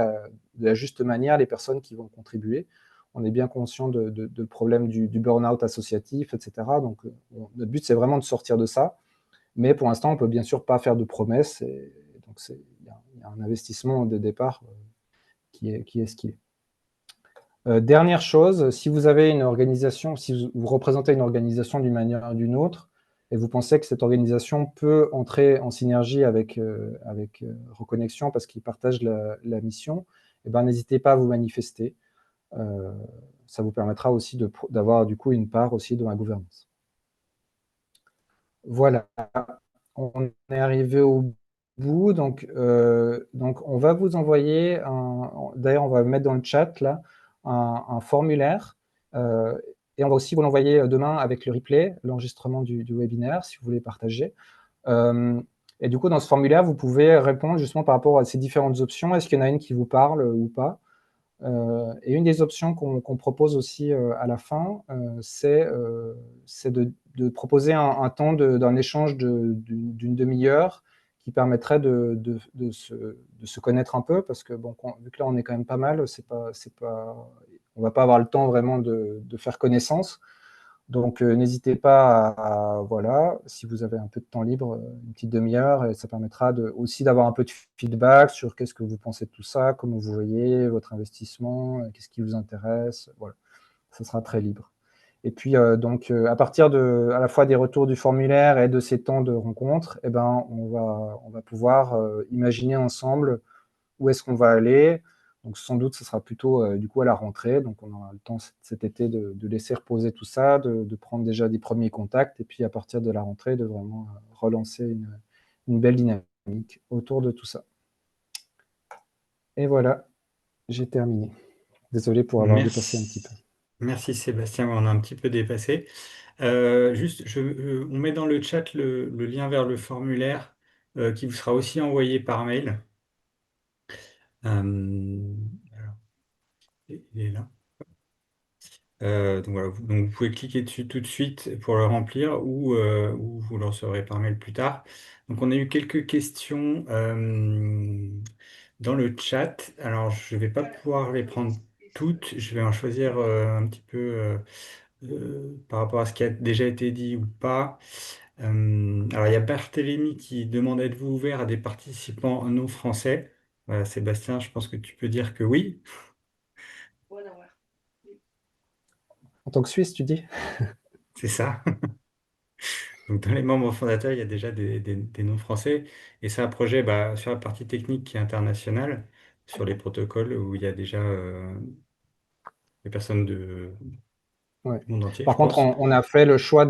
Speaker 3: de la juste manière les personnes qui vont contribuer. On est bien conscient de problème du burn-out associatif, etc. Donc, notre but, c'est vraiment de sortir de ça. Mais pour l'instant, on peut bien sûr pas faire de promesses. Et donc, il y a un investissement de départ qui est ce qu'il est. Dernière chose, si vous avez une organisation, si vous représentez une organisation d'une manière ou d'une autre, et vous pensez que cette organisation peut entrer en synergie avec Reconnexion parce qu'ils partagent la mission, eh ben, n'hésitez pas à vous manifester. Ça vous permettra aussi d'avoir du coup une part aussi dans la gouvernance. Voilà, on est arrivé au bout, donc on va vous envoyer, d'ailleurs on va mettre dans le chat là, un formulaire, et on va aussi vous l'envoyer demain avec le replay, l'enregistrement du webinaire, si vous voulez partager. Et du coup, dans ce formulaire, vous pouvez répondre justement par rapport à ces différentes options. Est-ce qu'il y en a une qui vous parle ou pas? Et une des options qu'on propose aussi à la fin, c'est de proposer un temps d'un échange d'une demi-heure qui permettrait de se connaître un peu, parce que bon, vu que là on est quand même pas mal, on va pas avoir le temps vraiment de faire connaissance. Donc, n'hésitez pas voilà, si vous avez un peu de temps libre, une petite demi-heure, et ça permettra aussi d'avoir un peu de feedback sur qu'est-ce que vous pensez de tout ça, comment vous voyez votre investissement, qu'est-ce qui vous intéresse, voilà, ça sera très libre. Et puis, à partir à la fois des retours du formulaire et de ces temps de rencontre, eh ben, on va pouvoir imaginer ensemble où est-ce qu'on va aller. Donc sans doute, ce sera plutôt du coup à la rentrée. Donc on aura le temps cet été de laisser reposer tout ça, de prendre déjà des premiers contacts, et puis à partir de la rentrée, de vraiment relancer une belle dynamique autour de tout ça. Et voilà, j'ai terminé. Désolé pour avoir dépassé un petit peu.
Speaker 2: Merci Sébastien, on a un petit peu dépassé. Juste, on met dans le chat le lien vers le formulaire qui vous sera aussi envoyé par mail. Alors, il est là. Donc voilà, donc vous pouvez cliquer dessus tout de suite pour le remplir, ou vous le recevrez par mail plus tard. Donc on a eu quelques questions dans le chat. Alors je ne vais pas pouvoir les prendre toutes, je vais en choisir un petit peu par rapport à ce qui a déjà été dit ou pas. Alors il y a Barthélémy qui demande: êtes-vous ouvert à des participants non français? Voilà, Sébastien, je pense que tu peux dire que oui.
Speaker 3: En tant que Suisse, tu dis?
Speaker 2: C'est ça. Donc, dans les membres fondateurs, il y a déjà des noms français. Et c'est un projet sur la partie technique qui est internationale, sur les protocoles, où il y a déjà des personnes
Speaker 3: Ouais.
Speaker 2: du monde entier,
Speaker 3: Par
Speaker 2: je
Speaker 3: contre,
Speaker 2: pense.
Speaker 3: on a fait le choix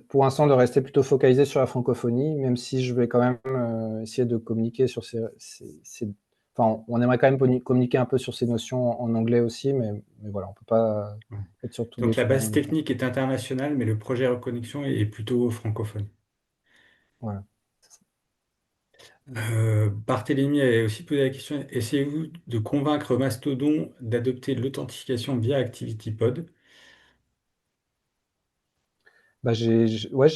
Speaker 3: pour l'instant, de rester plutôt focalisé sur la francophonie, même si je vais quand même essayer de communiquer sur enfin, on aimerait quand même communiquer un peu sur ces notions en anglais aussi, mais voilà, on peut pas
Speaker 2: Ouais.
Speaker 3: être sur tous les
Speaker 2: Donc la
Speaker 3: fronts en
Speaker 2: base
Speaker 3: même temps.
Speaker 2: technique est internationale, mais le projet Reconnexion est plutôt francophone.
Speaker 3: Voilà.
Speaker 2: Barthélémy avait aussi posé la question: essayez-vous de convaincre Mastodon d'adopter l'authentification via ActivityPod?
Speaker 3: Bah, j'ai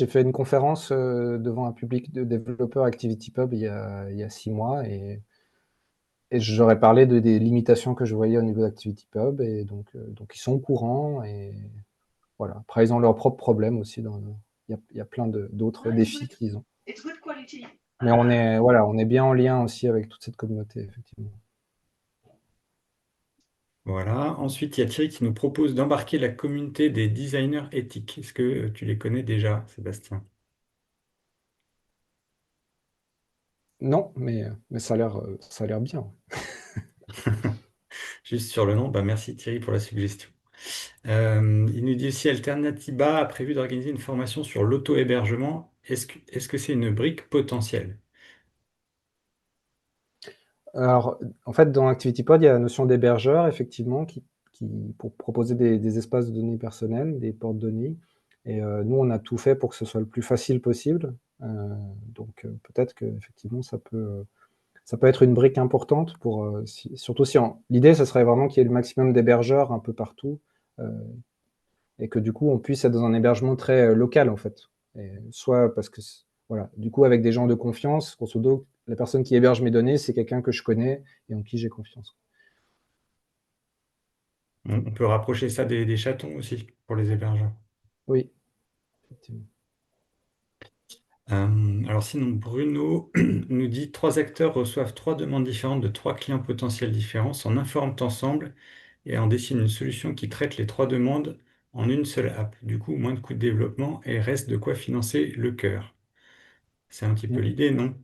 Speaker 3: fait une conférence devant un public de développeurs ActivityPub il y a 6 mois, et j'aurais parlé des limitations que je voyais au niveau d'ActivityPub, et donc ils sont au courant, et voilà. Après, ils ont leurs propres problèmes aussi. Il y a plein d'autres défis qu'ils ont. Mais on est bien en lien aussi avec toute cette communauté, effectivement.
Speaker 2: Voilà. Ensuite, il y a Thierry qui nous propose d'embarquer la communauté des designers éthiques. Est-ce que tu les connais déjà, Sébastien?
Speaker 3: Non, mais ça a l'air bien.
Speaker 2: Juste sur le nom, merci Thierry pour la suggestion. Il nous dit aussi: Alternatiba a prévu d'organiser une formation sur l'auto-hébergement. Est-ce que c'est une brique potentielle?
Speaker 3: Alors, en fait, dans ActivityPod, il y a la notion d'hébergeur, effectivement, pour proposer des espaces de données personnelles, des portes données. Et nous, on a tout fait pour que ce soit le plus facile possible. Donc, peut-être qu'effectivement, ça peut être une brique importante surtout si l'idée, ce serait vraiment qu'il y ait le maximum d'hébergeurs un peu partout, et que du coup, on puisse être dans un hébergement très local, en fait. Et soit parce que, voilà, du coup, avec des gens de confiance, grosso modo, la personne qui héberge mes données, c'est quelqu'un que je connais et en qui j'ai confiance.
Speaker 2: On peut rapprocher ça des chatons aussi pour les hébergeurs.
Speaker 3: Oui, effectivement.
Speaker 2: Alors sinon, Bruno nous dit, trois acteurs reçoivent trois demandes différentes de trois clients potentiels différents, s'en informent ensemble et en dessinent une solution qui traite les trois demandes en une seule app. Du coup, moins de coûts de développement et reste de quoi financer le cœur. C'est un petit peu
Speaker 3: Mm.
Speaker 2: l'idée, non?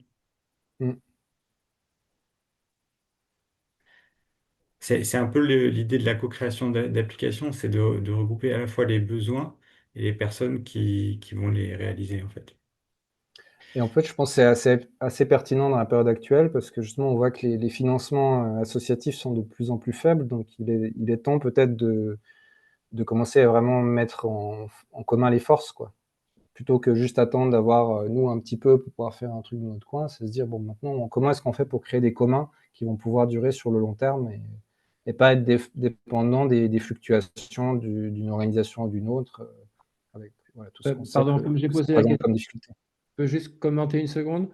Speaker 3: Mm.
Speaker 2: C'est un peu l'idée de la co-création d'applications, c'est de regrouper à la fois les besoins et les personnes qui vont les réaliser, en fait.
Speaker 3: Et en fait, je pense que c'est assez pertinent dans la période actuelle parce que justement, on voit que les financements associatifs sont de plus en plus faibles. Donc, il est temps peut-être de commencer à vraiment mettre en commun les forces, quoi. Plutôt que juste attendre d'avoir, nous, un petit peu pour pouvoir faire un truc dans notre coin, c'est se dire, bon, maintenant, comment est-ce qu'on fait pour créer des communs qui vont pouvoir durer sur le long terme et pas être dépendant des fluctuations d'une organisation ou d'une autre, avec voilà, tout ce qu'on sait
Speaker 7: Pardon, comme j'ai
Speaker 3: que ça
Speaker 7: posé la
Speaker 3: présente
Speaker 7: question,
Speaker 3: comme difficulté.
Speaker 7: je peux juste commenter une seconde?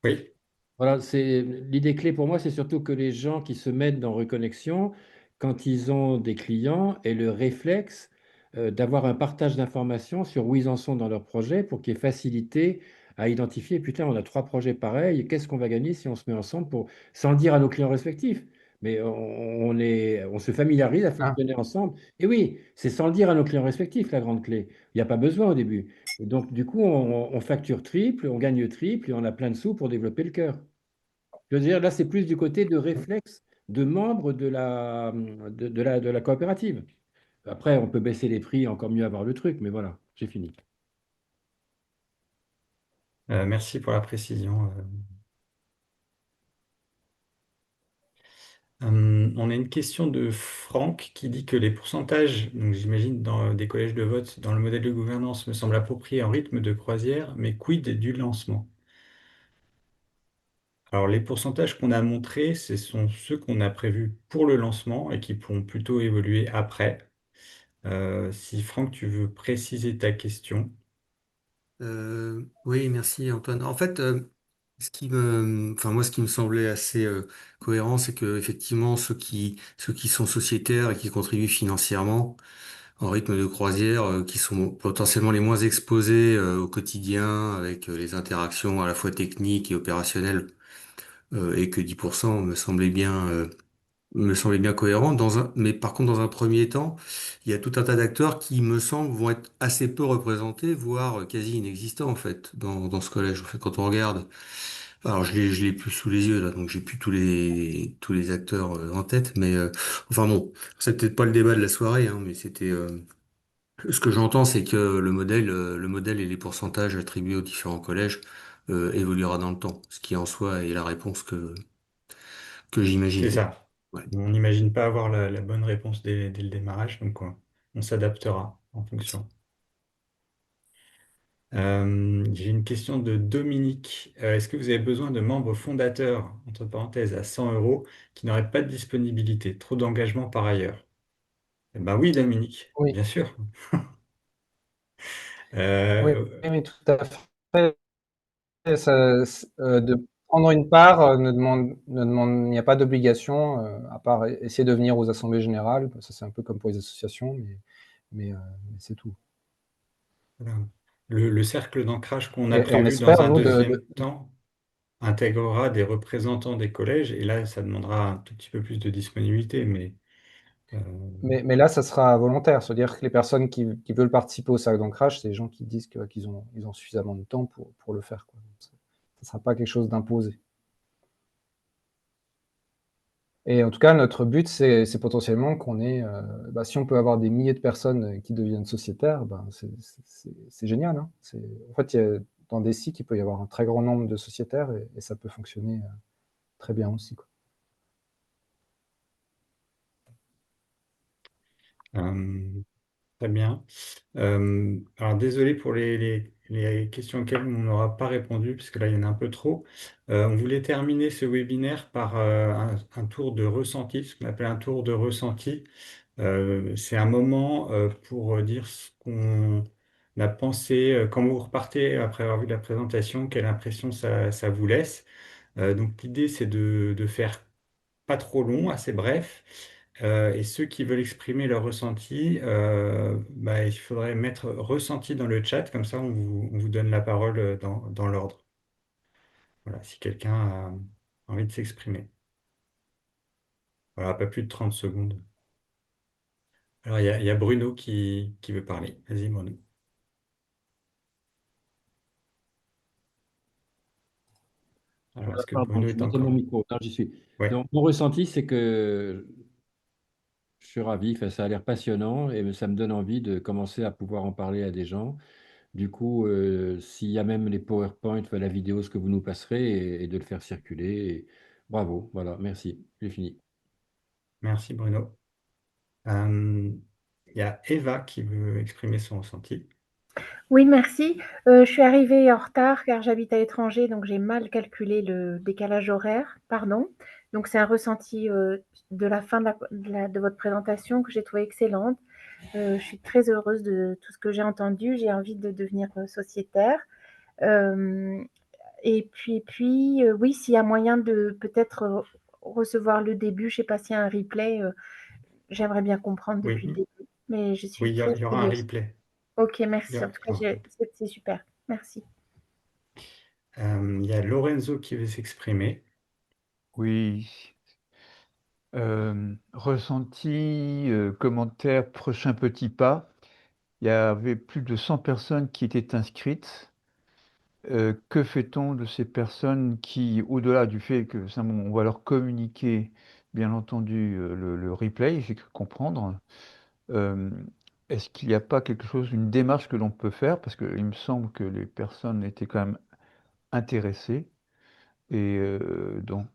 Speaker 2: Oui,
Speaker 7: Voilà, c'est l'idée clé pour moi, c'est surtout que les gens qui se mettent dans Reconnexion, quand ils ont des clients, aient le réflexe d'avoir un partage d'informations sur où ils en sont dans leur projet pour qu'il y ait facilité à identifier, putain, on a trois projets pareils, qu'est-ce qu'on va gagner si on se met ensemble pour, sans le dire à nos clients respectifs, mais on se familiarise à
Speaker 3: Ah,
Speaker 7: fonctionner ensemble. Et oui, c'est sans le dire à nos clients respectifs, la grande clé. Il n'y a pas besoin au début. Et donc, du coup, on facture triple, on gagne triple et on a plein de sous pour développer le cœur. Je veux dire, là, c'est plus du côté de réflexe de membres de la coopérative. Après, on peut baisser les prix, encore mieux avoir le truc, mais voilà, j'ai fini.
Speaker 2: merci pour la précision. On a une question de Franck qui dit que les pourcentages, donc j'imagine dans des collèges de vote, dans le modèle de gouvernance, me semblent appropriés en rythme de croisière, mais quid du lancement? Alors les pourcentages qu'on a montrés, ce sont ceux qu'on a prévus pour le lancement et qui pourront plutôt évoluer après. Si Franck, tu veux préciser ta question.
Speaker 8: Oui, merci Antoine. En fait, moi, ce qui me semblait assez cohérent, c'est que effectivement, ceux qui sont sociétaires et qui contribuent financièrement en rythme de croisière, qui sont potentiellement les moins exposés au quotidien avec les interactions à la fois techniques et opérationnelles, et que 10% me semblait bien cohérent. Mais par contre, dans un premier temps, il y a tout un tas d'acteurs qui, me semble, vont être assez peu représentés, voire quasi inexistants, en fait, dans ce collège. En fait, quand on regarde, alors je l'ai plus sous les yeux, là, donc j'ai plus tous les acteurs en tête, mais enfin bon, c'est peut-être pas le débat de la soirée, hein, mais c'était, ce que j'entends, c'est que le modèle et les pourcentages attribués aux différents collèges évoluera dans le temps, ce qui en soi est la réponse que
Speaker 2: C'est
Speaker 8: j'imaginais.
Speaker 2: ça. On n'imagine pas avoir la bonne réponse dès le démarrage, donc on s'adaptera en fonction. J'ai une question de Dominique. Est-ce que vous avez besoin de membres fondateurs, entre parenthèses, à 100 euros, qui n'auraient pas de disponibilité, trop d'engagement par ailleurs? Eh ben oui, Dominique,
Speaker 3: oui,
Speaker 2: bien sûr.
Speaker 3: oui,
Speaker 2: Euh,
Speaker 3: oui, tout à fait. De prendre une part il n'y a pas d'obligation, à part essayer de venir aux assemblées générales. Ça, c'est un peu comme pour les associations, mais c'est tout.
Speaker 2: voilà. Le cercle d'ancrage qu'on a
Speaker 3: Et on
Speaker 2: prévu dans
Speaker 3: espère,
Speaker 2: un
Speaker 3: nous,
Speaker 2: deuxième temps intégrera des représentants des collèges, et là, ça demandera un tout petit peu plus de disponibilité, mais euh,
Speaker 3: mais là, ça sera volontaire. C'est-à-dire que les personnes qui veulent participer au cercle d'ancrage, c'est les gens qui disent qu'ils ont suffisamment de temps pour le faire, quoi. Ça ne sera pas quelque chose d'imposé. Et en tout cas, notre but, c'est potentiellement qu'on ait, si on peut avoir des milliers de personnes qui deviennent sociétaires, ben, c'est génial, hein. En fait, dans des sites, il peut y avoir un très grand nombre de sociétaires et ça peut fonctionner très bien aussi, quoi.
Speaker 2: euh, très bien. Alors désolé pour les questions auxquelles on n'aura pas répondu, parce que là, il y en a un peu trop. On voulait terminer ce webinaire par un tour de ressenti, ce qu'on appelle un tour de ressenti. C'est un moment pour dire ce qu'on la pensée, quand vous repartez après avoir vu la présentation, quelle impression ça vous laisse. Donc l'idée, c'est de faire pas trop long, assez bref. Et ceux qui veulent exprimer leur ressenti, bah, il faudrait mettre ressenti dans le chat, comme ça on vous donne la parole dans l'ordre. Voilà, si quelqu'un a envie de s'exprimer. Voilà, pas plus de 30 secondes. Alors il y a Bruno qui veut parler. Vas-y, Bruno. Alors, est-ce que
Speaker 7: Pardon,
Speaker 2: Bruno
Speaker 7: je
Speaker 2: est
Speaker 7: mettais mon
Speaker 2: encore...
Speaker 7: micro. Non, j'y suis.
Speaker 2: Ouais,
Speaker 7: Donc, mon ressenti, c'est que je suis ravi. Enfin, ça a l'air passionnant et ça me donne envie de commencer à pouvoir en parler à des gens. Du coup, s'il y a même les PowerPoint, enfin, la vidéo, ce que vous nous passerez, et de le faire circuler. Bravo, voilà, merci, j'ai fini.
Speaker 2: merci Bruno. Euh, Il y a Eva qui veut exprimer son ressenti.
Speaker 9: Oui, merci. Je suis arrivée en retard car j'habite à l'étranger, donc j'ai mal calculé le décalage horaire, pardon. Donc c'est un ressenti, de la fin de votre présentation que j'ai trouvé excellente. Je suis très heureuse de tout ce que j'ai entendu. J'ai envie de devenir, sociétaire. Hem et puis, oui, s'il y a moyen de peut-être, recevoir le début, je sais pas s'il y a un replay, j'aimerais bien comprendre depuis le
Speaker 2: Oui,
Speaker 9: début, mais je
Speaker 2: oui,
Speaker 9: suis très
Speaker 2: il y aura un
Speaker 9: curieuse.
Speaker 2: replay.
Speaker 9: OK,
Speaker 2: Il y
Speaker 9: merci. En
Speaker 2: aura-
Speaker 9: tout cas, c'est super. Merci.
Speaker 2: il y a Lorenzo qui veut s'exprimer.
Speaker 10: Oui, ressenti, commentaire, prochain petit pas. Il y avait plus de 100 personnes qui étaient inscrites. Que fait-on de ces personnes qui, au-delà du fait que simplement on va leur communiquer, bien entendu, le replay, j'ai cru comprendre, euh, est-ce qu'il n'y a pas quelque chose, une démarche que l'on peut faire? Parce qu'il me semble que les personnes étaient quand même intéressées. Et donc,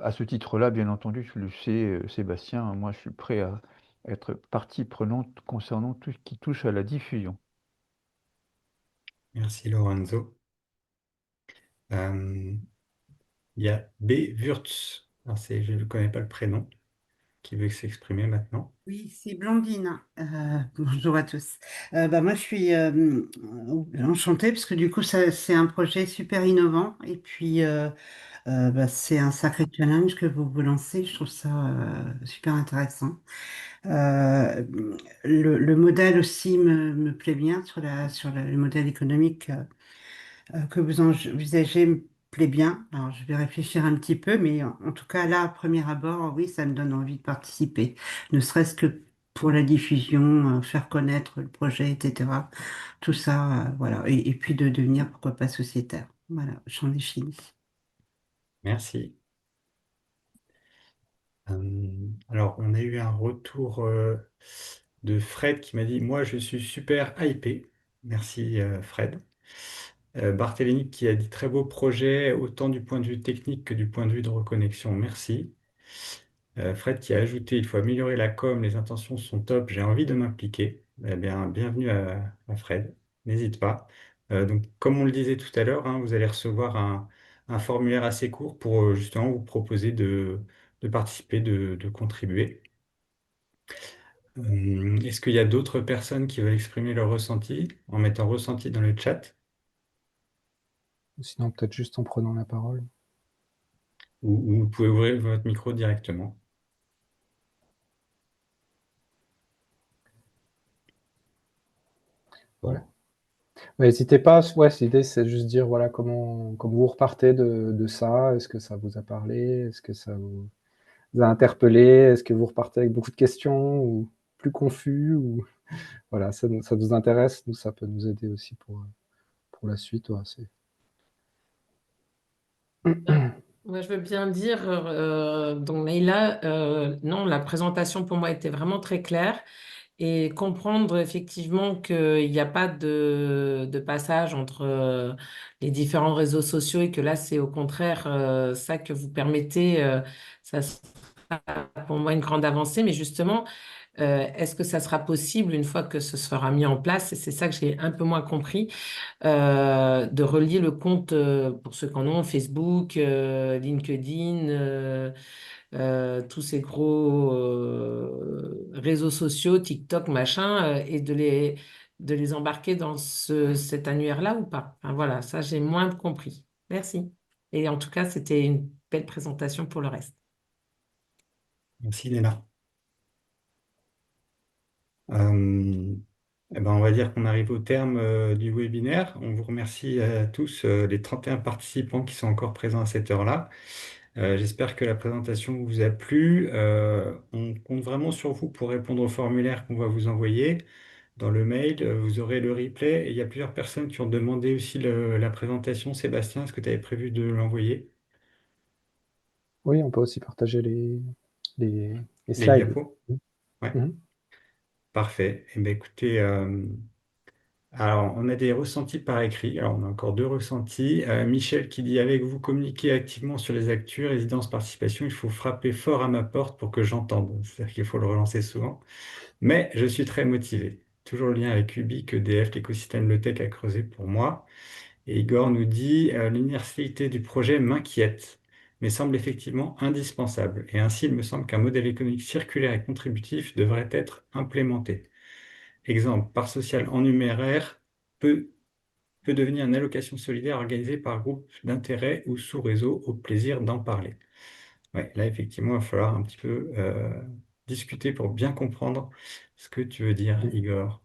Speaker 10: à ce titre-là, bien entendu, tu le sais, Sébastien, moi, je suis prêt à être partie prenante concernant tout ce qui touche à la diffusion.
Speaker 2: Merci Lorenzo. Euh, il y a B. Wurtz. Alors, je ne connais pas le prénom. Qui veut s'exprimer maintenant?
Speaker 11: Oui, c'est Blandine. Bonjour à tous. Moi, je suis enchantée parce que du coup, c'est un projet super innovant et puis c'est un sacré challenge que vous vous lancez. Je trouve ça super intéressant. Euh, le modèle aussi me plaît bien le modèle économique que vous envisagez me plaît bien. Alors, je vais réfléchir un petit peu, mais en tout cas, là, à premier abord, oui, ça me donne envie de participer, ne serait-ce que pour la diffusion, faire connaître le projet, etc. Tout ça, voilà. Et puis de devenir, pourquoi pas, sociétaire. Voilà, j'en ai fini.
Speaker 2: Merci. Alors, on a eu un retour de Fred qui m'a dit, moi, je suis super hypé. Merci, Fred. Barthélémy qui a dit, très beau projet, autant du point de vue technique que du point de vue de reconnexion. Merci. Fred qui a ajouté, il faut améliorer la com, les intentions sont top, j'ai envie de m'impliquer. Eh bien, bienvenue à Fred, n'hésite pas. Donc, comme on le disait tout à l'heure, hein, vous allez recevoir un formulaire assez court pour justement vous proposer de participer, de contribuer. Est-ce qu'il y a d'autres personnes qui veulent exprimer leur ressenti en mettant ressenti dans le chat?
Speaker 3: Sinon, peut-être juste en prenant la parole.
Speaker 2: Ou vous pouvez ouvrir votre micro directement.
Speaker 3: Ouais. Mais n'hésitez pas, ouais, l'idée c'est juste dire voilà comment vous repartez de ça, est-ce que ça vous a parlé, est-ce que ça vous a interpellé, est-ce que vous repartez avec beaucoup de questions ou plus confus ou voilà, ça nous intéresse, nous ça peut nous aider aussi pour la suite. Ouais,
Speaker 12: Moi, je veux bien dire, donc Leïla, non, la présentation pour moi était vraiment très claire et comprendre effectivement qu'il n'y a pas de passage entre les différents réseaux sociaux et que là, c'est au contraire ça que vous permettez, ça sera pour moi une grande avancée, mais justement, est-ce que ça sera possible une fois que ce sera mis en place? Et c'est ça que j'ai un peu moins compris, de relier le compte, pour ceux qui en ont, Facebook, LinkedIn, tous ces gros réseaux sociaux, TikTok, machin, et de les embarquer dans cet annuaire-là ou pas? Enfin, voilà, ça, j'ai moins compris. Merci. Et en tout cas, c'était une belle présentation pour le reste.
Speaker 2: Merci, Léna. Euh, eh ben, on va dire qu'on arrive au terme du webinaire. On vous remercie à tous, les 31 participants qui sont encore présents à cette heure-là. J'espère que la présentation vous a plu. On compte vraiment sur vous pour répondre au formulaire qu'on va vous envoyer. Dans le mail, vous aurez le replay. Et il y a plusieurs personnes qui ont demandé aussi la présentation. Sébastien, est-ce que tu avais prévu de l'envoyer?
Speaker 3: Oui, on peut aussi partager les
Speaker 2: Les
Speaker 3: slides.
Speaker 2: diapos? Ouais,
Speaker 3: Mhm.
Speaker 2: parfait. Eh bien, écoutez, alors, on a des ressentis par écrit. Alors, on a encore deux ressentis. Michel qui dit, avec vous, communiquez activement sur les actus, résidence, participation. Il faut frapper fort à ma porte pour que j'entende. C'est-à-dire qu'il faut le relancer souvent. Mais je suis très motivé. Toujours le lien avec Ubique, EDF, l'écosystème Le Tech à creuser pour moi. Et Igor nous dit, l'universalité du projet m'inquiète, mais semble effectivement indispensable. Et ainsi, il me semble qu'un modèle économique circulaire et contributif devrait être implémenté. Exemple, part sociale en numéraire peut devenir une allocation solidaire organisée par groupe d'intérêt ou sous réseau au plaisir d'en parler. Ouais, là, effectivement, il va falloir un petit peu discuter pour bien comprendre ce que tu veux dire, Igor.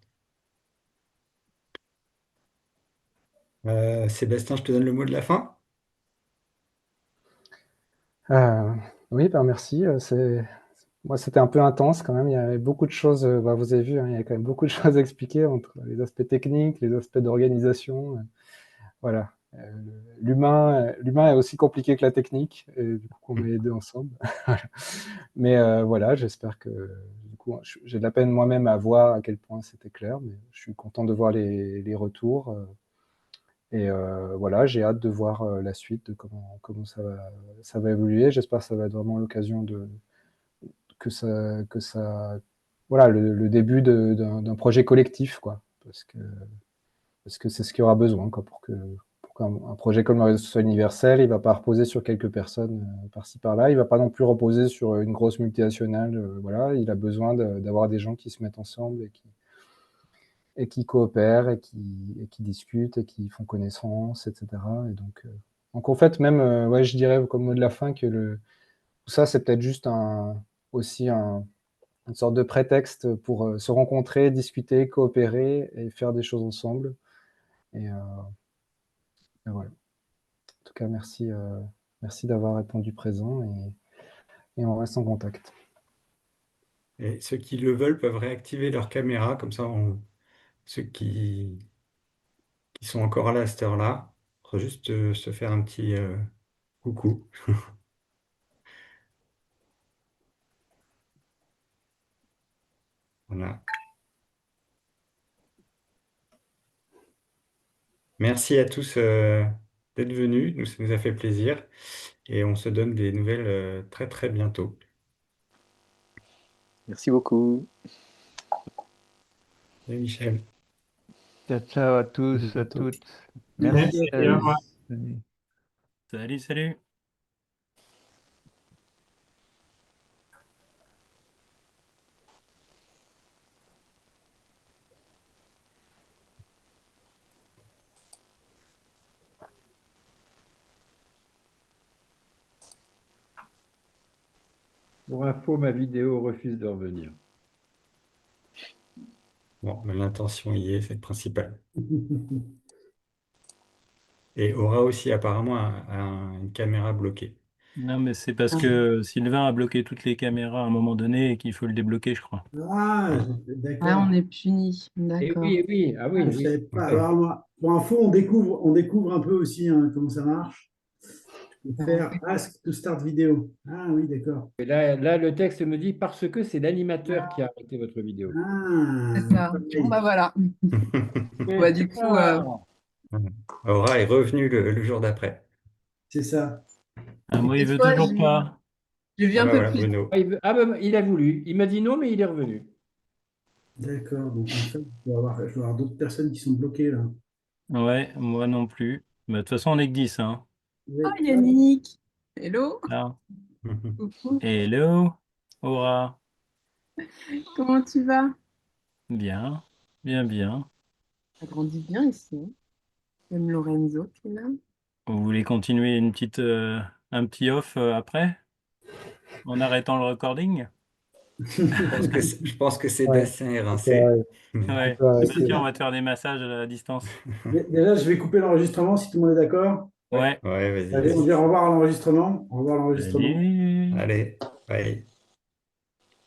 Speaker 2: Sébastien, je te donne le mot de la fin.
Speaker 3: Oui, ben merci. Moi, c'était un peu intense quand même. Il y avait beaucoup de choses. Bah, vous avez vu, hein, il y a quand même beaucoup de choses à expliquer entre les aspects techniques, les aspects d'organisation. Voilà. L'humain est aussi compliqué que la technique, et du coup, on met les deux ensemble. Mais voilà, j'espère que du coup, j'ai de la peine moi-même à voir à quel point c'était clair, mais je suis content de voir les retours. Et voilà, j'ai hâte de voir la suite, de comment ça va évoluer. J'espère que ça va être vraiment l'occasion que ça, voilà, le début d'un projet collectif, quoi, parce que c'est ce qu'il y aura besoin, quoi, pour qu'un un projet comme le réseau social universel, il ne va pas reposer sur quelques personnes par-ci par-là, il ne va pas non plus reposer sur une grosse multinationale, voilà, il a besoin d'avoir des gens qui se mettent ensemble et qui coopèrent et qui discutent et qui font connaissance, etc. Et donc en fait, même, ouais, je dirais comme mot de la fin que tout ça, c'est peut-être juste aussi une sorte de prétexte pour se rencontrer, discuter, coopérer et faire des choses ensemble. Et voilà. En tout cas, merci d'avoir répondu présent et on reste en contact.
Speaker 2: Et ceux qui le veulent peuvent réactiver leur caméra, comme ça, ceux qui sont encore là à cette heure-là, il faut juste se faire un petit coucou. Voilà. Merci à tous d'être venus. Ça nous a fait plaisir. Et on se donne des nouvelles très très bientôt.
Speaker 13: Merci beaucoup.
Speaker 2: Et Michel.
Speaker 10: Ciao, ciao à tous, à toutes. Merci.
Speaker 6: Merci, au revoir.
Speaker 10: Salut.
Speaker 14: Salut, salut.
Speaker 7: Pour info, ma vidéo refuse de revenir.
Speaker 2: Bon, mais l'intention y est, c'est le principal. Et Aura aussi apparemment une caméra bloquée.
Speaker 14: Non, mais c'est parce
Speaker 11: Ah,
Speaker 14: que Sylvain a bloqué toutes les caméras à un moment donné et qu'il faut le débloquer, je crois.
Speaker 6: Ah,
Speaker 15: Ah,
Speaker 6: d'accord.
Speaker 15: on est puni.
Speaker 7: Et
Speaker 15: D'accord.
Speaker 7: oui, oui, ah oui,
Speaker 6: Ah, je
Speaker 7: oui.
Speaker 6: savais pas. Alors, moi, pour info, on découvre un peu aussi hein, comment ça marche. Je peux faire Ask to Start Vidéo. Ah oui, d'accord.
Speaker 7: Et là, le texte me dit parce que c'est l'animateur qui a arrêté votre vidéo.
Speaker 6: Ah,
Speaker 15: C'est ça. Bon, bah voilà. Ouais, du coup,
Speaker 2: Aura est revenu le jour d'après.
Speaker 6: c'est ça.
Speaker 14: Ah, moi, il
Speaker 15: cette
Speaker 14: veut
Speaker 15: fois,
Speaker 14: toujours pas.
Speaker 15: j'ai vu
Speaker 2: Ah
Speaker 15: un
Speaker 2: bah
Speaker 15: peu
Speaker 2: voilà,
Speaker 15: plus.
Speaker 2: Bruno.
Speaker 7: Ah, bah, il a voulu. Il m'a dit non, mais il est revenu.
Speaker 6: D'accord. Donc, en fait, je dois avoir d'autres personnes qui sont bloquées là.
Speaker 14: Ouais, moi non plus. Mais de toute façon, on est que 10, hein.
Speaker 6: Oui.
Speaker 15: Oh, Yannick. Hello.
Speaker 14: Là.
Speaker 15: Coucou.
Speaker 14: Hello, Aura.
Speaker 15: Comment tu vas?
Speaker 14: Bien, bien, bien.
Speaker 15: Ça grandit bien ici, hein. Même Lorenzo qui est là.
Speaker 14: Vous voulez continuer un petit off après, en arrêtant le recording?
Speaker 2: Je pense que c'est
Speaker 3: Ouais,
Speaker 2: d'assez
Speaker 3: on peut
Speaker 2: rincé.
Speaker 3: arrêter.
Speaker 14: Ouais.
Speaker 3: On peut arrêter.
Speaker 14: Sébastien, on va te faire des massages à distance.
Speaker 6: Déjà, je vais couper l'enregistrement si tout le monde est d'accord.
Speaker 14: Ouais.
Speaker 2: Ouais, vas-y,
Speaker 6: Allez, on
Speaker 2: vas-y.
Speaker 6: dit au revoir à l'enregistrement. Au revoir à l'enregistrement.
Speaker 14: Salut.
Speaker 2: Allez, bye.